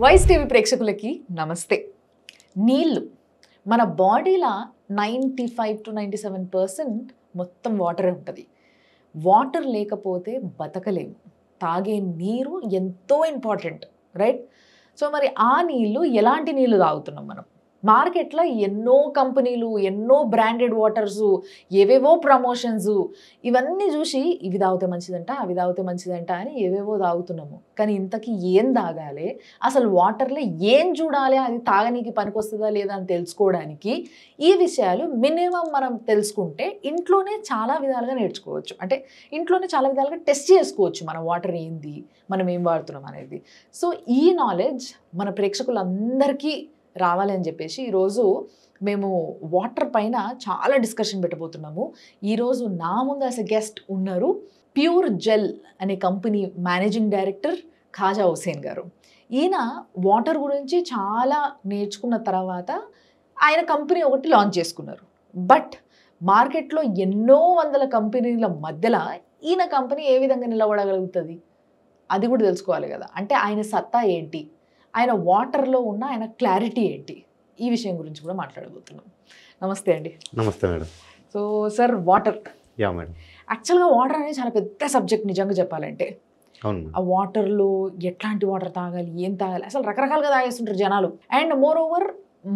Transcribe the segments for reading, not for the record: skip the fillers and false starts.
Voice TV ప్రేక్షకులకి నమస్తే. నీళ్ళు మన బాడీలో 95 to 97% మొత్తం వాటరే ఉంటుంది. వాటర్ లేకపోతే బతకలేము. తాగే నీరు ఎంతో ఇంపార్టెంట్, రైట్? సో మరి ఆ నీళ్ళు ఎలాంటి నీళ్ళు తాగుతున్నాం మనం? మార్కెట్లో ఎన్నో కంపెనీలు, ఎన్నో బ్రాండెడ్ వాటర్సు, ఏవేవో ప్రమోషన్స్, ఇవన్నీ చూసి ఇవి తాగితే మంచిదంట, అవి తాగితే మంచిదంట అని ఏవేవో తాగుతున్నాము. కానీ ఇంతకీ ఏం తాగాలి, అసలు వాటర్లో ఏం చూడాలి, అది తాగనీకి పనికొస్తుందా లేదా అని తెలుసుకోవడానికి ఈ విషయాలు మినిమం మనం తెలుసుకుంటే ఇంట్లోనే చాలా విధాలుగా నేర్చుకోవచ్చు. అంటే ఇంట్లోనే చాలా విధాలుగా టెస్ట్ చేసుకోవచ్చు మన వాటర్ ఏంది, మనం ఏం వాడుతున్నాం అనేది. సో ఈ నాలెడ్జ్ మన ప్రేక్షకులందరికీ రావాలి అని చెప్పేసి ఈరోజు మేము వాటర్ పైన చాలా డిస్కషన్ పెట్టబోతున్నాము. ఈరోజు నా ముందు యాజ్ ఎ గెస్ట్ ఉన్నారు ప్యూర్ జెల్ అనే company managing director Khaja Hussain garu. ఈయన వాటర్ గురించి చాలా నేర్చుకున్న తర్వాత ఆయన కంపెనీ ఒకటి లాంచ్ చేసుకున్నారు. బట్ మార్కెట్లో ఎన్నో వందల కంపెనీల మధ్యలో ఈయన కంపెనీ ఏ విధంగా నిలబడగలుగుతుంది అది కూడా తెలుసుకోవాలి కదా. అంటే ఆయన సత్తా ఏంటి, ఆయన వాటర్లో ఉన్న ఆయన క్లారిటీ ఏంటి, ఈ విషయం గురించి కూడా మాట్లాడబోతున్నాం. నమస్తే అండి. నమస్తే madam. So sir, water, yeah madam, యాక్చువల్గా వాటర్ అనేది చాలా పెద్ద సబ్జెక్ట్ నిజంగా చెప్పాలంటే. అవును. ఆ వాటర్లో ఎట్లాంటి వాటర్ తాగాలి, ఏం తాగాలి, అసలు రకరకాలుగా తాగేస్తుంటారు జనాలు. అండ్ మోర్ ఓవర్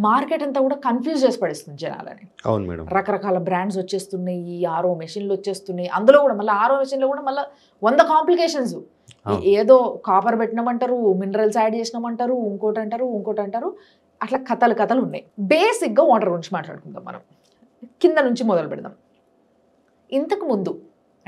మార్కెట్ అంతా కూడా కన్ఫ్యూజ్ చేసి పడేస్తుంది జనాలని. అవును మేడం. రకరకాల బ్రాండ్స్ వచ్చేస్తున్నాయి, ఆర్ఓ మెషిన్లు వచ్చేస్తున్నాయి. అందులో కూడా మళ్ళీ ఆర్ఓ మెషిన్లో కూడా మళ్ళీ 100 కాంప్లికేషన్స్. ఏదో కాపర్ పెట్టినామంటారు, మినరల్స్ యాడ్ చేసినామంటారు, ఇంకోటి అంటారు. అట్లా కథలు ఉన్నాయి. బేసిక్గా వాటర్ గురించి మాట్లాడుకుందాం మనం. కింద నుంచి మొదలు పెడదాం. ఇంతకు ముందు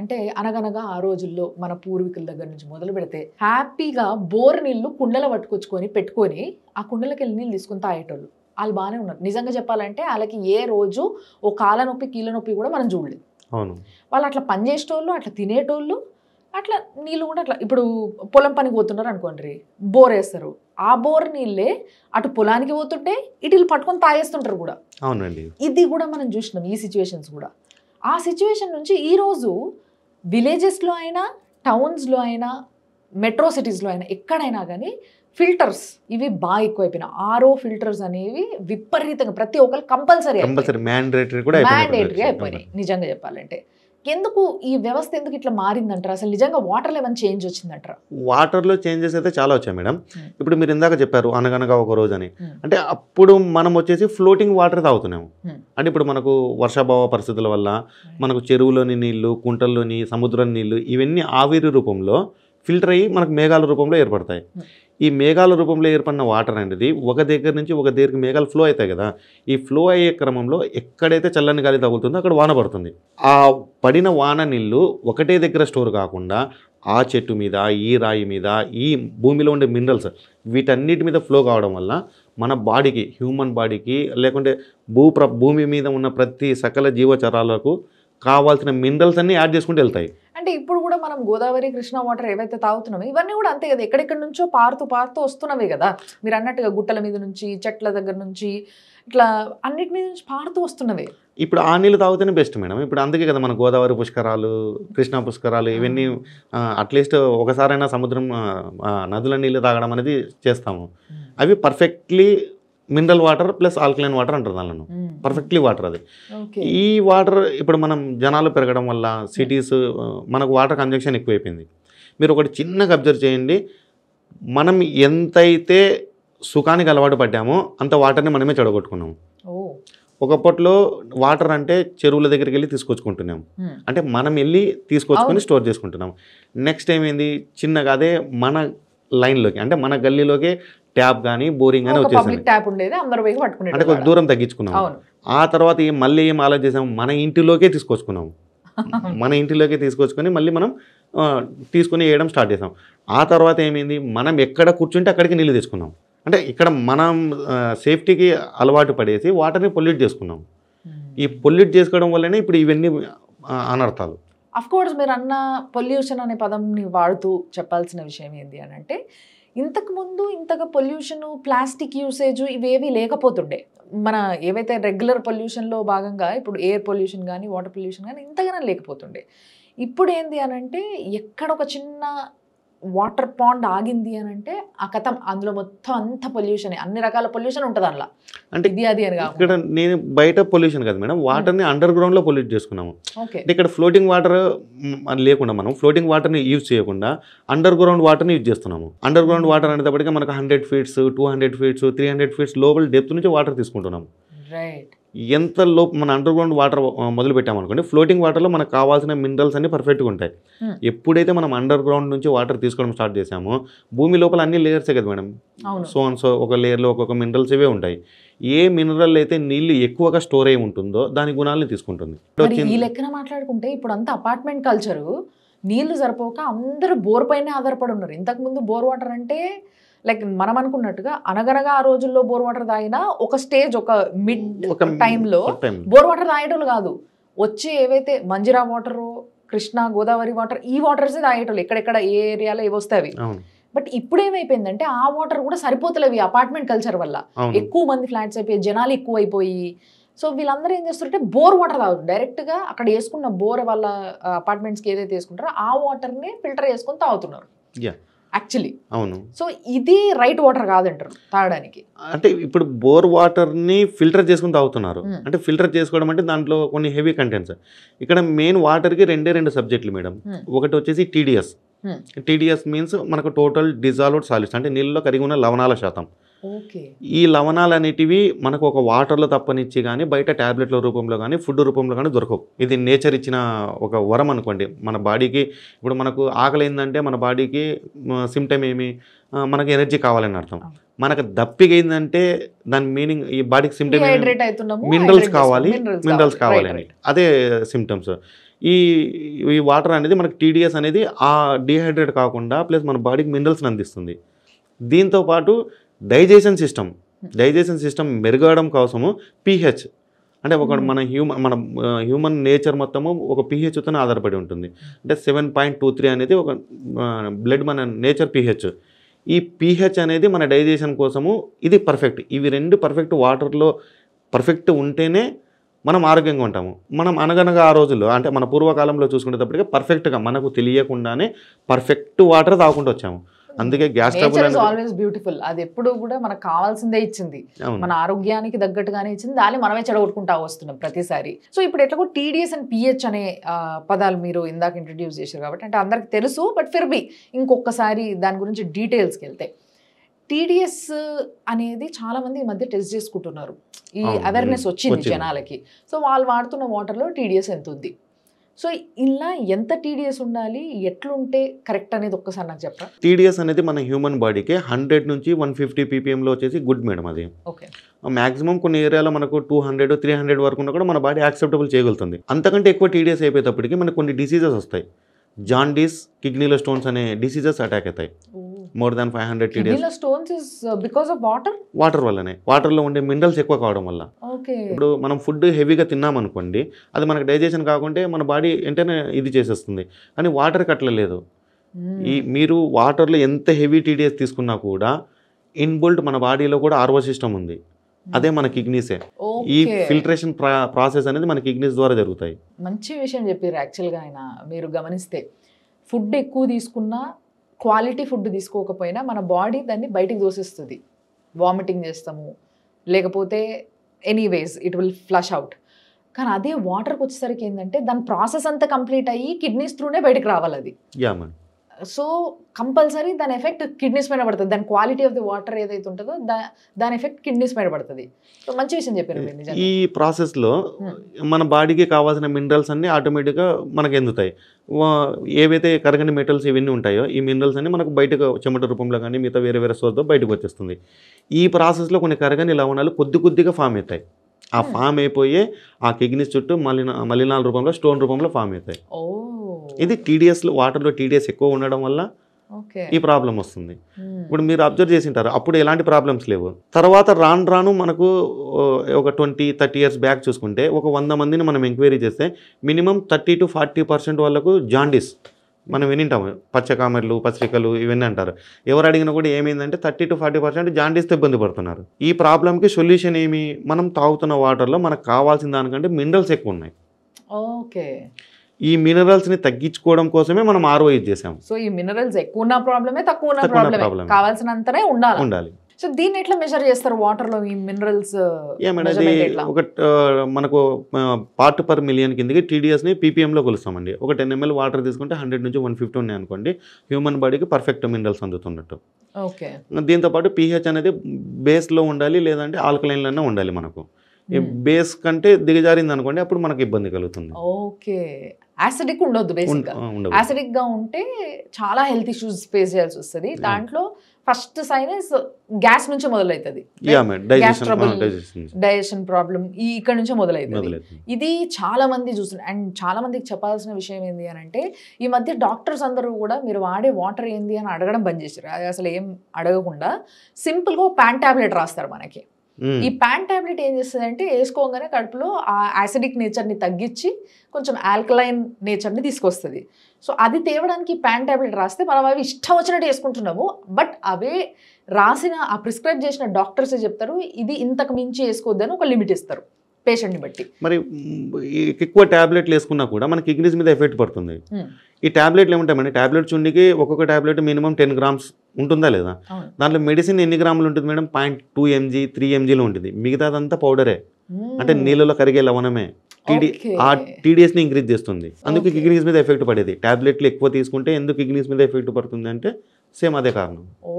అంటే అనగనగా ఆ రోజుల్లో మన పూర్వీకుల దగ్గర నుంచి మొదలు పెడితే హ్యాపీగా బోర్ నీళ్ళు కుండలో పట్టుకొచ్చుకొని పెట్టుకొని ఆ కుండలకి వెళ్ళి నీళ్ళు తీసుకొని తాగేటోళ్ళు. వాళ్ళు బాగానే ఉన్నారు. నిజంగా చెప్పాలంటే వాళ్ళకి ఏ రోజు ఓ కాళ్ళ నొప్పి కీళ్ళ నొప్పి కూడా మనం చూడలేదు. అవును. వాళ్ళు అట్లా పని చేసేటోళ్ళు, అట్లా తినేటోళ్ళు, అట్లా నీళ్ళు కూడా అట్లా. ఇప్పుడు పొలం పనికి పోతున్నారు అనుకోండి, బోర్ వేస్తారు. ఆ బోర్ నీళ్ళే అటు పొలానికి పోతుంటే ఇటు పట్టుకొని తాగేస్తుంటారు కూడా. అవునండి. ఇది కూడా మనం చూసినాం, ఈ సిచ్యువేషన్స్ కూడా. ఆ సిచ్యువేషన్ నుంచి ఈరోజు విలేజెస్లో అయినా, టౌన్స్లో అయినా, మెట్రో సిటీస్లో అయినా, ఎక్కడైనా కానీ ఫిల్టర్స్ ఇవి బాగా ఎక్కువైపోయినాయి. ఆర్ఓ ఫిల్టర్స్ అనేవి విపరీతంగా ప్రతి ఒక్కరు కంపల్సరీ మ్యాండేటరీ అయిపోయినాయి. నిజంగా చెప్పాలంటే ఎందుకు ఈ వ్యవస్థ ఎందుకు ఇట్లా మారిందంటారా? అసలు నిజంగా వాటర్లో ఏమైనా చేంజ్ వచ్చిందంటారా? వాటర్లో చేంజెస్ అయితే చాలా వచ్చాయి మేడం. ఇప్పుడు మీరు ఇందాక చెప్పారు అనగనగా ఒక రోజు అని. అంటే అప్పుడు మనం వచ్చేసి ఫ్లోటింగ్ వాటర్ తాగుతున్నాము. అంటే ఇప్పుడు మనకు వర్షాభావ పరిస్థితుల వల్ల మనకు చెరువులోని నీళ్లు, కుంటల్లోని సముద్రం నీళ్లు ఇవన్నీ ఆవిరి రూపంలో ఫిల్టర్ అయ్యి మనకు మేఘాల రూపంలో ఏర్పడతాయి. ఈ మేఘాల రూపంలో ఏర్పడిన వాటర్ అనేది ఒక దగ్గర నుంచి ఒక దగ్గరికి మేఘాలు ఫ్లో అవుతాయి కదా. ఈ ఫ్లో అయ్యే క్రమంలో ఎక్కడైతే చల్లని గాలి తగులుతుందో అక్కడ వాన పడుతుంది. ఆ పడిన వాన నీళ్ళు ఒకటే దగ్గర స్టోర్ కాకుండా ఆ చెట్టు మీద, ఈ రాయి మీద, ఈ భూమిలో ఉండే మినరల్స్ వీటన్నిటి మీద ఫ్లో కావడం వల్ల మన బాడీకి, హ్యూమన్ బాడీకి, లేకుంటే భూమి మీద ఉన్న ప్రతి సకల జీవచరాలకు కావాల్సిన మినరల్స్ అన్నీ యాడ్ చేసుకుంటూ వెళ్తాయి. అంటే ఇప్పుడు కూడా మనం గోదావరి, కృష్ణా వాటర్ ఏవైతే తాగుతున్నామో ఇవన్నీ కూడా అంతే కదా. ఎక్కడెక్కడి నుంచో పారుతూ వస్తున్నవే కదా. మీరు అన్నట్టుగా గుట్టల మీద నుంచి, చెట్ల దగ్గర నుంచి, ఇట్లా అన్నిటి మీద నుంచి పారుతూ వస్తున్నవే. ఇప్పుడు ఆ నీళ్ళు తాగితేనే బెస్ట్ మేడం. ఇప్పుడు అందుకే కదా మన గోదావరి పుష్కరాలు, కృష్ణా పుష్కరాలు ఇవన్నీ అట్లీస్ట్ ఒకసారైనా సముద్రం నదుల నీళ్ళు తాగడం అనేది చేస్తాము. అవి perfectly mineral water plus alkaline water అంటారు దానిలో. పర్ఫెక్ట్లీ వాటర్ అది. ఈ వాటర్ ఇప్పుడు మనం జనాలు పెరగడం వల్ల సిటీస్ మనకు వాటర్ కన్జంప్షన్ ఎక్కువైపోయింది. మీరు ఒకటి చిన్నగా అబ్జర్వ్ చేయండి, మనం ఎంతైతే సుఖానికి అలవాటు పడ్డామో అంత వాటర్ని మనమే చెడగొట్టుకున్నాము. ఒకప్పట్లో వాటర్ అంటే చెరువుల దగ్గరికి వెళ్ళి తీసుకొచ్చుకుంటున్నాం. అంటే మనం వెళ్ళి తీసుకొచ్చుకొని స్టోర్ చేసుకుంటున్నాం. నెక్స్ట్ ఏమైంది, చిన్నగా అదే మన లైన్లోకి అంటే మన గల్లీలోకి ట్యాప్ కానీ బోరింగ్ కానీ వచ్చేసింది. అంటే కొంచెం దూరం తగ్గించుకున్నాం. ఆ తర్వాత మళ్ళీ ఏం ఆలోచన చేసాము, మన ఇంటిలోకే తీసుకొచ్చుకున్నాము. మన ఇంటిలోకి తీసుకొచ్చుకొని మళ్ళీ మనం తీసుకుని వేయడం స్టార్ట్ చేసాం. ఆ తర్వాత ఏమైంది, మనం ఎక్కడ కూర్చుంటే అక్కడికి నీళ్ళు తెచ్చుకున్నాం. అంటే ఇక్కడ మనం సేఫ్టీకి అలవాటు పడేసి వాటర్ని పొల్యూట్ చేసుకున్నాం. ఈ పొల్యూట్ చేసుకోవడం వల్లనే ఇప్పుడు ఇవన్నీ అనర్థాలు. అఫ్ కోర్స్ మీరు అన్న పొల్యూషన్ అనే పదంని వాడుతూ చెప్పాల్సిన విషయం ఏంటి అని అంటే, ఇంతకుముందు ఇంతగా పొల్యూషన్, ప్లాస్టిక్ యూసేజ్ ఇవేవి లేకపోతుండే. మన ఏవైతే రెగ్యులర్ పొల్యూషన్లో భాగంగా ఇప్పుడు ఎయిర్ పొల్యూషన్ కానీ, వాటర్ పొల్యూషన్ కానీ ఇంతగానే లేకపోతుండే. ఇప్పుడు ఏంది అని అంటే, ఎక్కడ ఒక చిన్న వాటర్ పాండ్ ఆగింది అని అంటే ఆ కథ అందులో మొత్తం అంత పొల్యూషన్, అన్ని రకాల పొల్యూషన్ ఉంటుంది అందులో. అంటే ఇది అది అని ఇక్కడ నేను బయట పొల్యూషన్ కాదు మేడం, వాటర్ని అండర్ గ్రౌండ్లో పొల్యూట్ చేసుకున్నాము. ఓకే. అంటే ఇక్కడ ఫ్లోటింగ్ వాటర్ లేకుండా మనం ఫ్లోటింగ్ వాటర్ని యూజ్ చేయకుండా అండర్ గ్రౌండ్ వాటర్ని యూజ్ చేస్తున్నాము. అండర్ గ్రౌండ్ వాటర్ అనేటప్పటికీ మనకు 100 feet, 200 feet, 300 feet లోపల డెప్త్ నుంచి వాటర్ తీసుకుంటున్నాము. రైట్. ఎంత మన అండర్ గ్రౌండ్ వాటర్ మొదలు పెట్టామనుకోండి, ఫ్లోటింగ్ వాటర్లో మనకు కావాల్సిన మినరల్స్ అన్ని పర్ఫెక్ట్గా ఉంటాయి. ఎప్పుడైతే మనం అండర్ గ్రౌండ్ నుంచి వాటర్ తీసుకోవడం స్టార్ట్ చేసామో, భూమి లోపల అన్ని లేయర్సే కదా మేడం, సో ఒక లేయర్లో ఒక్కొక్క మినరల్స్ ఇవే ఉంటాయి. ఏ మినరల్ అయితే నీళ్ళు ఎక్కువగా స్టోర్ అయి ఉంటుందో దాని గుణాలను తీసుకుంటుంది. ఈ లెక్కన మాట్లాడుకుంటే ఇప్పుడు అంతా అపార్ట్మెంట్ కల్చరు, నీళ్లు సరిపోక అందరూ బోర్ పైనే ఆధారపడి ఉన్నారు. ఇంతకుముందు బోర్ వాటర్ అంటే లైక్ మనం అనుకున్నట్టుగా అనగనగా ఆ రోజుల్లో బోర్ వాటర్ తాగినా ఒక స్టేజ్, ఒక మిడ్ టైంలో బోర్ వాటర్ తాగేటోళ్ళు కాదు. వచ్చి ఏవైతే మంజిరా వాటర్, కృష్ణా, గోదావరి వాటర్, ఈ వాటర్స్ తాగేటోళ్ళు ఎక్కడెక్కడ ఏ ఏరియాలో ఏవి వస్తాయి. బట్ ఇప్పుడు ఏమైపోయిందంటే ఆ వాటర్ కూడా సరిపోతలేవు అపార్ట్మెంట్ కల్చర్ వల్ల. ఎక్కువ మంది ఫ్లాట్స్ అయిపోయి, జనాలు ఎక్కువ అయిపోయి, సో వీళ్ళందరూ ఏం చేస్తారంటే బోర్ వాటర్ తాగుతారు. డైరెక్ట్గా అక్కడ వేసుకున్న బోర్ వాళ్ళ అపార్ట్మెంట్స్కి ఏదైతే వేసుకుంటారో ఆ వాటర్ని ఫిల్టర్ చేసుకుని తాగుతున్నారు యాక్చువల్లీ. అవును. సో ఇది రైట్ వాటర్ కాదంటారు తాగడానికి. అంటే ఇప్పుడు బోర్ వాటర్ని ఫిల్టర్ చేసుకుని తాగుతున్నారు. అంటే ఫిల్టర్ చేసుకోవడం అంటే దాంట్లో కొన్ని హెవీ కంటెంట్స్. ఇక్కడ మెయిన్ వాటర్కి రెండు సబ్జెక్టులు మేడం. ఒకటి వచ్చేసి టీడీఎస్. టీడీఎస్ మీన్స్ మనకు టోటల్ డిజాల్వ్డ్ సాలిడ్స్, అంటే నీళ్ళలో కరిగి ఉన్న లవణాల శాతం. ఈ లవణాలు అనేటివి మనకు ఒక వాటర్లో తప్పనిచ్చి కానీ బయట ట్యాబ్లెట్ల రూపంలో కానీ ఫుడ్ రూపంలో కానీ దొరకవు. ఇది నేచర్ ఇచ్చిన ఒక వరం అనుకోండి మన బాడీకి. ఇప్పుడు మనకు ఆకలి అయిందంటే మన బాడీకి సిమ్టమ్ ఏమి, మనకు ఎనర్జీ కావాలని అర్థం. మనకు దప్పిక అయిందంటే దాని మీనింగ్ ఈ బాడీకి సిమ్టమ్ మినరల్స్ కావాలి అని, అదే సిమ్టమ్స్. ఈ వాటర్ అనేది మనకి టీడీఎస్ అనేది ఆ డీహైడ్రేట్ కాకుండా ప్లస్ మన బాడీకి మినరల్స్ని అందిస్తుంది. దీంతోపాటు డైజెషన్ సిస్టమ్ మెరుగవడం కోసము pH, అంటే ఒక మన హ్యూమన్ నేచర్ మొత్తము ఒక pHతోనే ఆధారపడి ఉంటుంది. అంటే 7.23 అనేది ఒక బ్లడ్ మన నేచర్ pH. ఈ pH అనేది మన డైజెషన్ కోసము ఇది పర్ఫెక్ట్. ఇవి రెండు పర్ఫెక్ట్ వాటర్లో పర్ఫెక్ట్ ఉంటేనే మనం ఆరోగ్యంగా ఉంటాము. మనం అనగనగా ఆ రోజుల్లో అంటే మన పూర్వకాలంలో చూసుకునేటప్పటికీ పర్ఫెక్ట్గా మనకు తెలియకుండానే పర్ఫెక్ట్ వాటర్ తాగుకుంటూ వచ్చాము. అందుకే గ్యాస్ ట్రబుల్ ఆల్వేస్ బ్యూటిఫుల్. అది ఎప్పుడు కూడా మనకు కావాల్సిందే ఇచ్చింది, మన ఆరోగ్యానికి తగ్గట్టుగానే ఇచ్చింది. దాన్ని మనమే చెడగొట్టుకుంటా వస్తున్నాం ప్రతిసారి. సో ఇప్పుడు ఎట్లాగో టీడీఎస్ అండ్ pH అనే పదాలు మీరు ఇందాక ఇంట్రడ్యూస్ చేశారు కాబట్టి అంటే అందరికి తెలుసు. బట్ ఫిర్బీ ఇంకొకసారి దాని గురించి డీటెయిల్స్కి వెళ్తే, టీడీఎస్ అనేది చాలా మంది ఈ మధ్య టెస్ట్ చేసుకుంటున్నారు. ఈ అవేర్నెస్ వచ్చింది జనాలకి. సో వాళ్ళు వాడుతున్న వాటర్లో టీడీఎస్ ఎంత ఉంది, సో ఇలా ఎంత టీడీఎస్ ఉండాలి, ఎట్లుంటే కరెక్ట్ అనేది ఒక్కసారి నాకు చెప్పరా? టీడీఎస్ అనేది మన హ్యూమన్ బాడీకి 100 నుంచి 150 ppmలో వచ్చేసి గుడ్ మేడం. అది మాక్సిమం కొన్ని ఏరియాలో మనకు 200, 300 వరకు ఉన్నా కూడా మన బాడీ యాక్సెప్టబుల్ చేయగలుగుతుంది. అంతకంటే ఎక్కువ టీడీఎస్ అయిపోయేటప్పటికి మనకు కొన్ని డిసీజెస్ వస్తాయి. జాండీస్, కిడ్నీలో స్టోన్స్ అనే డిసీజెస్ అటాక్ అవుతాయి. More than 500 TDS. Stones is because of water వల్లనే, వాటర్లో ఉండే మినరల్స్ ఎక్కువ కావడం వల్ల. ఇప్పుడు మనం ఫుడ్ హెవీగా తిన్నామనుకోండి, అది మనకు డైజెషన్ కాకుంటే మన బాడీ వెంటనే ఇది చేసేస్తుంది. కానీ వాటర్కి అట్లా లేదు. మీరు వాటర్లో ఎంత హెవీ టీడీఎస్ తీసుకున్నా కూడా ఇన్బుల్ట్ మన బాడీలో కూడా ఆర్ఓ సిస్టమ్ ఉంది. అదే మన కిడ్నీసే. ఈ ఫిల్టరేషన్ ప్రాసెస్ అనేది మన కిడ్నీస్ ద్వారా జరుగుతాయి. మంచి విషయం చెప్పారు యాక్చువల్గా. ఆయన మీరు గమనిస్తే ఫుడ్ ఎక్కువ తీసుకున్నా, క్వాలిటీ ఫుడ్ తీసుకోకపోయినా మన బాడీ దాన్ని బయటికి దోసేస్తుంది. వామిటింగ్ చేస్తాము, లేకపోతే anyways it will flush out. కానీ అదే వాటర్కి వచ్చేసరికి ఏంటంటే దాని ప్రాసెస్ అంతా కంప్లీట్ అయ్యి కిడ్నీస్ త్రూనే బయటకు రావాలి అది. సో కంపల్సరీ దాని ఎఫెక్ట్ కిడ్నీస్ పైన పడుతుంది. దాని క్వాలిటీ ఆఫ్ ది వాటర్ ఏదైతే ఉంటుందో దాని ఎఫెక్ట్ కిడ్నీస్ పైన పడుతుంది. సో మంచి విషయం చెప్పారు. ఈ ప్రాసెస్లో మన బాడీకి కావాల్సిన మినరల్స్ అన్నీ ఆటోమేటిక్గా మనకు ఎందుతాయి. ఏవైతే కరగని మెటల్స్ ఇవన్నీ ఉంటాయో ఈ మినరల్స్ అన్ని మనకు బయటకు చెమట రూపంలో కానీ మిగతా వేరే సోర్స్తో బయటకు వచ్చేస్తుంది. ఈ ప్రాసెస్లో కొన్ని కరగని లవణాలు కొద్దిగా ఫామ్ అవుతాయి. ఆ ఫామ్ అయిపోయే ఆ కిడ్నీస్ చుట్టూ మలినాల రూపంలో, స్టోన్ రూపంలో ఫామ్ అవుతాయి. ఇది టీడీఎస్లో, వాటర్లో టీడీఎస్ ఎక్కువ ఉండడం వల్ల ఈ ప్రాబ్లం వస్తుంది. ఇప్పుడు మీరు అబ్జర్వ్ చేసి ఉంటారు, అప్పుడు ఎలాంటి ప్రాబ్లమ్స్ లేవు. తర్వాత రాను మనకు ఒక 20-30 years బ్యాక్ చూసుకుంటే ఒక 100 మందిని మనం ఎంక్వైరీ చేస్తే మినిమం 30 to 40% వాళ్ళకు జాండీస్, మనం వినింటాము పచ్చకామెర్లు, పత్రికలు ఇవన్నీ అంటారు. ఎవరు అడిగినా కూడా ఏమైందంటే 30 to 40% జాండీస్తో ఇబ్బంది పడుతున్నారు. ఈ ప్రాబ్లంకి సొల్యూషన్ ఏమి? మనం తాగుతున్న వాటర్లో మనకు కావాల్సిన దానికంటే మినరల్స్ ఎక్కువ ఉన్నాయి. ఈ మినరల్స్ని తగ్గించుకోవడం కోసమే మనం ఆర్ఓ యూజ్ చేసాము. సో ఈ మినరల్స్ ఎక్కువ ఉన్న ప్రాబ్లమే, తక్కువ ఉన్న తక్కువ ఉన్న ప్రాబ్లమే, ప్రాబ్లమే. కావాల్సినంతనే ఉండాలి. సో దీన్ని ఎట్లా మెజర్ చేస్తారు వాటర్ లో ఈ మినరల్స్? మేడం అది ఒక మనకు పార్ట్ పర్ మిలియన్ కిందకి టీడీఎస్ని పీపీఎంలో కొలుస్తామండి. ఒక 10 ml వాటర్ తీసుకుంటే 100 నుంచి 150 ఉన్నాయి అనుకోండి, హ్యూమన్ బాడీకి పర్ఫెక్ట్ మినరల్స్ అందుతున్నట్టు. ఓకే. దీంతోపాటు పీహెచ్ అనేది బేస్లో ఉండాలి, లేదంటే ఆల్కలైన్లోనే ఉండాలి. మనకు ఈ బేస్ కంటే దిగజారింది అనుకోండి, అప్పుడు మనకు ఇబ్బంది కలుగుతుంది. ఓకే. యాసిడిక్ ఉండొద్దు బేసిక్గా. యాసిడిక్ గా ఉంటే చాలా హెల్త్ ఇష్యూస్ ఫేస్ చేయాల్సి వస్తుంది. దాంట్లో ఫస్ట్ సైన్ ఇస్ గ్యాస్ నుంచి మొదలవుతుంది, డైజెషన్ ప్రాబ్లం ఇక్కడ నుంచే మొదలవుతుంది. ఇది చాలా మంది చూస్తున్నారు. అండ్ చాలా మందికి చెప్పాల్సిన విషయం ఏంటి అని అంటే, ఈ మధ్య డాక్టర్స్ అందరూ కూడా మీరు వాడే వాటర్ ఏంది అని అడగడం బంద్ చేశారు. అది అసలు ఏం అడగకుండా సింపుల్గా ప్యాన్ టాబ్లెట్ రాస్తారు మనకి. ఈ ప్యాన్ టాబ్లెట్ ఏం చేస్తుంది అంటే, వేసుకోగానే కడుపులో ఆ యాసిడిక్ నేచర్ని తగ్గించి కొంచెం ఆల్కలైన్ నేచర్ని తీసుకొస్తుంది. సో అది తేవడానికి ప్యాన్ టాబ్లెట్ రాస్తే మనం అవి ఇష్టం వచ్చినట్టు వేసుకుంటున్నాము. బట్ అవే రాసిన ఆ ప్రిస్క్రైబ్ చేసిన డాక్టర్సే చెప్తారు ఇది ఇంతకు మించి వేసుకోవద్దని ఒక లిమిట్ ఇస్తారు పేషెంట్ని బట్టి. మరి ఎక్కువ ట్యాబ్లెట్లు వేసుకున్నా కూడా మనకి కిడ్నీస్ మీద ఎఫెక్ట్ పడుతుంది. ఈ ట్యాబ్లెట్లు ఏముంటాయండి, ట్యాబ్లెట్ చుండికి ఒక్కొక్క ట్యాబ్లెట్ మినిమం 10 grams ఉంటుందా లేదా? దాంట్లో మెడిసిన్ ఎన్ని గ్రాములు ఉంటుంది మేడం? 0.2 mg 3 mgలో ఉంటుంది. మిగతాదంతా పౌడరే, అంటే నీళ్ళలో కరిగే లవణమే. ఆ టీడీఎస్ని ఇంక్రీజ్ చేస్తుంది. అందుకు కిడ్నీస్ మీద ఎఫెక్ట్ పడేది. ట్యాబ్లెట్లు ఎక్కువ తీసుకుంటే ఎందుకు కిడ్నీస్ మీద ఎఫెక్ట్ పడుతుంది అంటే సేమ్ అదే కారణం. ఓ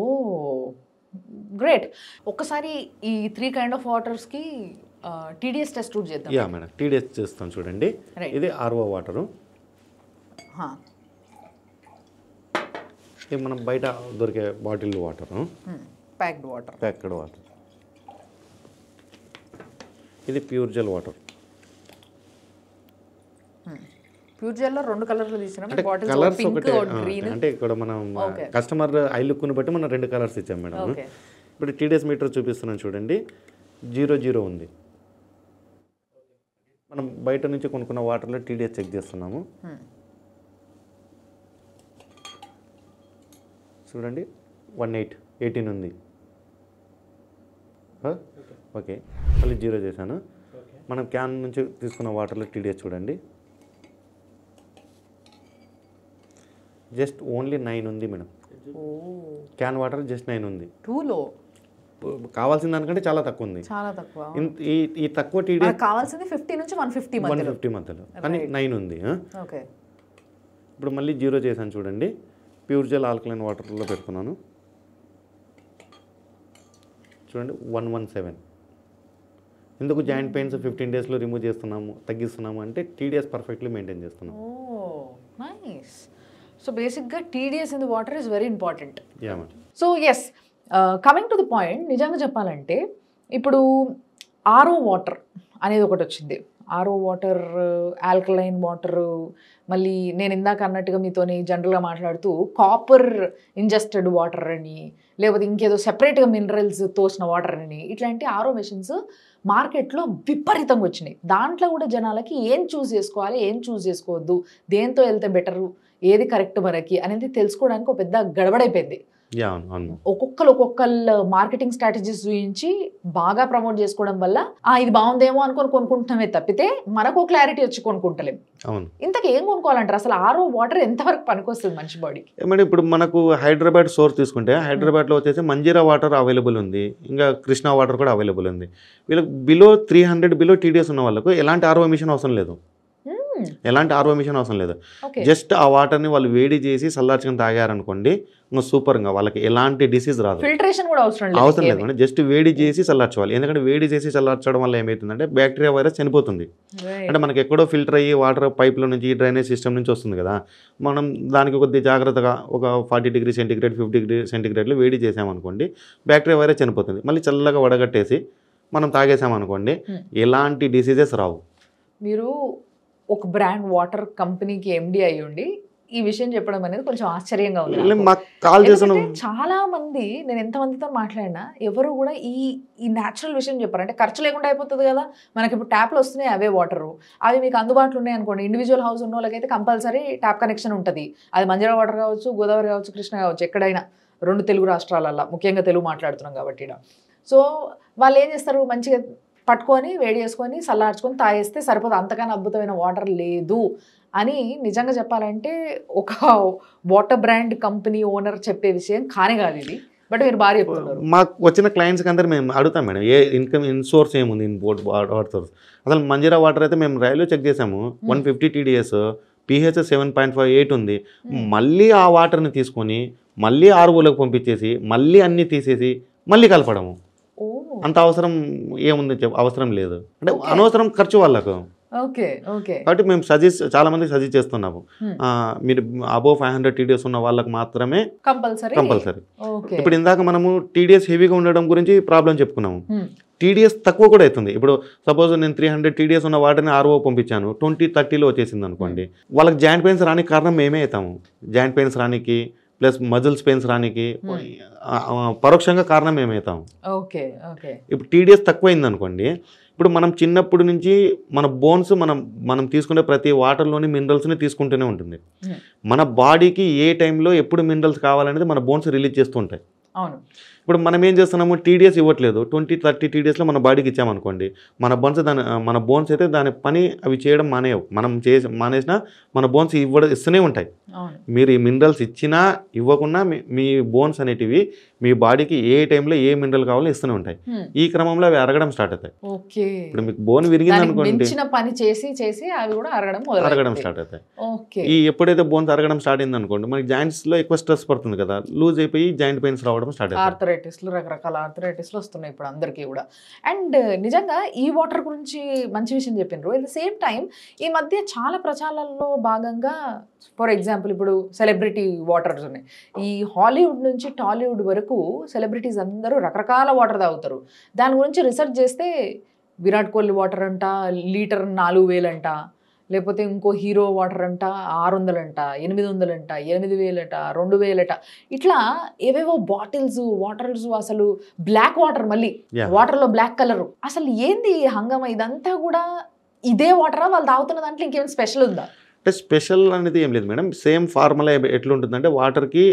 గ్రేట్. ఒక్కసారి ఈ 3 kind of వాటర్స్కి టీడీఎస్ టెస్ట్ చేద్దాం. యా మేడం, టీడీఎస్ చేస్తాం చూడండి. ఇది ఆర్ఓ వాటరు, ఇది మనం బయట దొరికే బాటిల్ వాటరు, ప్యాక్డ్ వాటర్. ఇది ప్యూర్ జెల్ వాటర్. ప్యూర్ జెల్లో 2 కలర్లు తీసినాం. కలర్స్ ఒకటే, అంటే ఇక్కడ మనం కస్టమర్ ఐ లుక్ని బట్టి మనం 2 కలర్స్ ఇచ్చాం మేడం. ఇప్పుడు టీడీఎస్ మీటర్ చూపిస్తున్నాం చూడండి, 0 ఉంది. మనం బయట నుంచి కొనుక్కున్న వాటర్లో టీడీఎస్ చెక్ చేస్తున్నాము. చూడండి 18 ఉంది. ఓకే, మళ్ళీ 0 చేశాను. మనం క్యాన్ నుంచి తీసుకున్న వాటర్లో టీడీఎస్ చూడండి, జస్ట్ ఓన్లీ 9 ఉంది మేడం. క్యాన్ వాటర్ జస్ట్ 9 ఉంది. కావాల్సిన దానికంటే చాలా తక్కువ ఉంది. ఈ తక్కువ టీడీఎస్ కావాల్సింది 50 నుంచి 150 మధ్యలో, కానీ 9 ఉంది. ఇప్పుడు మళ్ళీ 0 చేశాను చూడండి, ప్యూర్ జెల్ ఆల్కలైన్ వాటర్లో పెడుతున్నాను చూడండి, 117. ఎందుకు జాయింట్ పెయిన్స్ 15 daysలో రిమూవ్ చేస్తున్నాము, తగ్గిస్తున్నాము అంటే టీడీఎస్ పర్ఫెక్ట్లీ మెయింటైన్ చేస్తున్నాం. నైస్. సో బేసిక్గా TDS in the water is very important. So yes, coming to the point, నిజంగా చెప్పాలంటే ఇప్పుడు ఆర్ఓ వాటర్ అనేది ఒకటి వచ్చింది. ఆర్ఓ వాటర్, ఆల్కలైన్ వాటర్, మళ్ళీ నేను ఇందాక అన్నట్టుగా మీతోని జనరల్గా మాట్లాడుతూ కాపర్ ఇంజెస్టెడ్ వాటర్ అని, లేకపోతే ఇంకేదో సెపరేట్గా మినరల్స్ తోసిన వాటర్ అని, ఇట్లాంటి ఆర్ఓ మెషిన్స్ మార్కెట్లో విపరీతంగా వచ్చినాయి. దాంట్లో కూడా జనాలకి ఏం చూస్ చేసుకోవాలి, ఏం చూస్ చేసుకోవద్దు, దేంతో వెళ్తే బెటరు, ఏది కరెక్ట్ మనకి అనేది తెలుసుకోవడానికి ఒక పెద్ద గడబడైపోయింది. ఒక్కొక్కరు మార్కెటింగ్ స్ట్రాటజీస్ చూపించి బాగా ప్రమోట్ చేసుకోవడం వల్ల ఇది బాగుందేమో అనుకొని కొనుక్కుంటున్నామే తప్పితే మనకు క్లారిటీ వచ్చి కొనుక్కుంటలేము. ఇంతకు ఏం కొనుక్కోవాలంటారు? అసలు ఆర్ఓ వాటర్ ఎంతవరకు పనికొస్తుంది మనిషి బాడీకి? ఏమంటే ఇప్పుడు మనకు హైదరాబాద్ సోర్స్ తీసుకుంటే హైదరాబాద్లో వచ్చేసి మంజీరా వాటర్ అవైలబుల్ ఉంది, ఇంకా కృష్ణా వాటర్ కూడా అవైలబుల్ ఉంది. వీళ్ళకి బిలో 300 బిలో టీడీఎస్ ఉన్న వాళ్ళకు ఎలాంటి ఆర్ఓ మిషన్ అవసరం లేదు. జస్ట్ ఆ వాటర్ని వాళ్ళు వేడి చేసి చల్లార్చుకొని తాగారనుకోండి, ఇంకా సూపర్గా వాళ్ళకి ఎలాంటి డిసీజ్ రాదు. ఫిల్టరేషన్ కూడా అవసరం లేదు అండి, జస్ట్ వేడి చేసి చల్లార్చుకోవాలి. ఎందుకంటే వేడి చేసి చల్లార్చడం వల్ల ఏమవుతుందంటే బ్యాక్టీరియా వైరస్ చనిపోతుంది. అంటే మనకి ఎక్కడో ఫిల్టర్ అయ్యి వాటర్ పైప్లో నుంచి డ్రైనేజ్ సిస్టమ్ నుంచి వస్తుంది కదా, మనం దానికి కొద్దిగా జాగ్రత్తగా ఒక 40 degrees సెంటిగ్రేడ్ 50 degrees సెంటిగ్రేడ్లో వేడి చేసామనుకోండి, బ్యాక్టీరియా వైరస్ చనిపోతుంది. మళ్ళీ చల్లగా వడగట్టేసి మనం తాగేసామనుకోండి, ఎలాంటి డిసీజెస్ రావు. మీరు ఒక బ్రాండ్ వాటర్ కంపెనీకి ఎండి అయ్యుండి ఈ విషయం చెప్పడం అనేది కొంచెం ఆశ్చర్యంగా ఉంది. చాలా మంది, నేను ఎంతమందితో మాట్లాడినా ఎవరు కూడా ఈ న్యాచురల్ విషయం చెప్పారు. అంటే ఖర్చు లేకుండా అయిపోతుంది కదా, మనకి ఇప్పుడు ట్యాప్లు వస్తున్నాయి, అవే వాటరు, అవి మీకు అందుబాటులో ఉన్నాయి అనుకోండి. ఇండివిజువల్ హౌస్ ఉన్న వాళ్ళకైతే కంపల్సరీ ట్యాప్ కనెక్షన్ ఉంటుంది. అది మంజీరా వాటర్ కావచ్చు, గోదావరి కావచ్చు, కృష్ణ కావచ్చు, ఎక్కడైనా 2 తెలుగు రాష్ట్రాలల్లో, ముఖ్యంగా తెలుగు మాట్లాడుతున్నాం కాబట్టి. సో వాళ్ళు ఏం చేస్తారు, మంచిగా పట్టుకొని వేడి చేసుకొని చల్లార్చుకొని తాగేస్తే సరిపోదు, అంతకన్నా అద్భుతమైన వాటర్ లేదు అని నిజంగా చెప్పాలంటే ఒక వాటర్ బ్రాండ్ కంపెనీ ఓనర్ చెప్పే విషయం కానే కాదు ఇది. బట్ మీరు బాగా చెప్తున్నారు. మాకు వచ్చిన క్లయింట్స్కి అందరూ మేము అడుగుతాం మేడం, ఏ ఇన్ సోర్స్ ఏముంది, వాటర్ సోర్స్. అసలు మంజీరా వాటర్ అయితే మేము రైల్లో చెక్ చేసాము, 150 TDS, pH 7.58 ఉంది. మళ్ళీ ఆ వాటర్ని తీసుకొని మళ్ళీ ROలోకి పంపించేసి మళ్ళీ అన్నీ తీసేసి మళ్ళీ కలపడము. అంత అవసరం ఏముంది అవసరం లేదు, అంటే అనవసరం ఖర్చు వాళ్ళకు. Okay okay. కాబట్టి మేము చాలా మందికి సజెస్ట్ చేస్తున్నాము, మీరు అబోవ్ 500 TDS ఉన్న వాళ్ళకి మాత్రమే కంపల్సరీ. ఇప్పుడు ఇందాక మనము TDS హెవీగా ఉండడం గురించి ప్రాబ్లం చెప్పుకున్నాము. TDS తక్కువ కూడా అవుతుంది. ఇప్పుడు సపోజ్ నేను 300 TDS ఉన్న వాటిని RO పంపించాను, 20-30లో వచ్చేసింది అనుకోండి, వాళ్ళకి జాయింట్ పెయిన్స్ రానికి కారణం మేమే అవుతాము. జాయింట్ పెయిన్స్ రానికి ప్లస్ మజిల్స్ పెయిన్స్ రానికి పరోక్షంగా కారణం ఏమవుతాం. ఇప్పుడు TDS తక్కువైంది అనుకోండి, ఇప్పుడు మనం చిన్నప్పటి నుంచి మన బోన్స్ మనం తీసుకునే ప్రతి వాటర్లోని మినరల్స్ని తీసుకుంటూనే ఉంటుంది. మన బాడీకి ఏ టైంలో ఎప్పుడు మినరల్స్ కావాలనేది మన బోన్స్ రిలీజ్ చేస్తూ ఉంటాయి. ఇప్పుడు మనం ఏం చేస్తున్నాము, TDS ఇవ్వట్లేదు, 20-30 TDSలో మన బాడీకి ఇచ్చామనుకోండి, మన బోన్స్ అయితే దాని పని అవి చేయడం మానేయవు. మనం మానేసినా మన బోన్స్ ఇస్తూనే ఉంటాయి. మీరు ఈ మినరల్స్ ఇచ్చినా ఇవ్వకున్నా మీ బోన్స్ అనేటివి మీ బాడీకి ఏ టైంలో ఏ మినరల్ కావాలో ఇస్తూనే ఉంటాయి. ఈ క్రమంలో అవి అరగడం స్టార్ట్ అవుతాయి. ఇప్పుడు మీకు బోన్ విరిగింది అనుకోండి, అరగడం స్టార్ట్ అవుతాయి. ఈ ఎప్పుడైతే బోన్స్ అరగడం స్టార్ట్ అయింది అనుకోండి, మనకి జాయింట్స్లో ఎక్కువ స్ట్రెస్ పడుతుంది కదా, లూజ్ అయిపోయి జాయింట్ పెయిన్స్ రావడం స్టార్ట్ అవుతాయి. రకరకాల ఆర్థరైటిస్లు వస్తున్నాయి ఇప్పుడు అందరికీ కూడా. అండ్ నిజంగా ఈ వాటర్ గురించి మంచి విషయం చెప్పినారు. ఎట్ ద సేమ్ టైం ఈ మధ్య చాలా ప్రచారాల్లో భాగంగా, ఫర్ ఎగ్జాంపుల్ ఇప్పుడు సెలబ్రిటీ వాటర్స్ ఉన్నాయి. ఈ హాలీవుడ్ నుంచి టాలీవుడ్ వరకు సెలబ్రిటీస్ అందరూ రకరకాల వాటర్ తాగుతారు. దాని గురించి రీసెర్చ్ చేస్తే విరాట్ కోహ్లీ వాటర్ అంట లీటర్ 4,000 అంట, లేకపోతే ఇంకో హీరో వాటర్ అంట 600 అంట, 800 అంట, 8,000 అట, 2,000 అట, ఇట్లా ఏవేవో బాటిల్స్ వాటర్స్. అసలు బ్లాక్ వాటర్, మళ్ళీ వాటర్లో బ్లాక్ కలర్. అసలు ఏంది హంగమ ఇదంతా కూడా? ఇదే వాటరా వాళ్ళు తాగుతున్న దాంట్లో ఇంకేమైనా స్పెషల్ ఉందా? అంటే స్పెషల్ అనేది ఏం లేదు మేడం, సేమ్ ఫార్ములా ఎట్లుంటుందంటే, వాటర్కి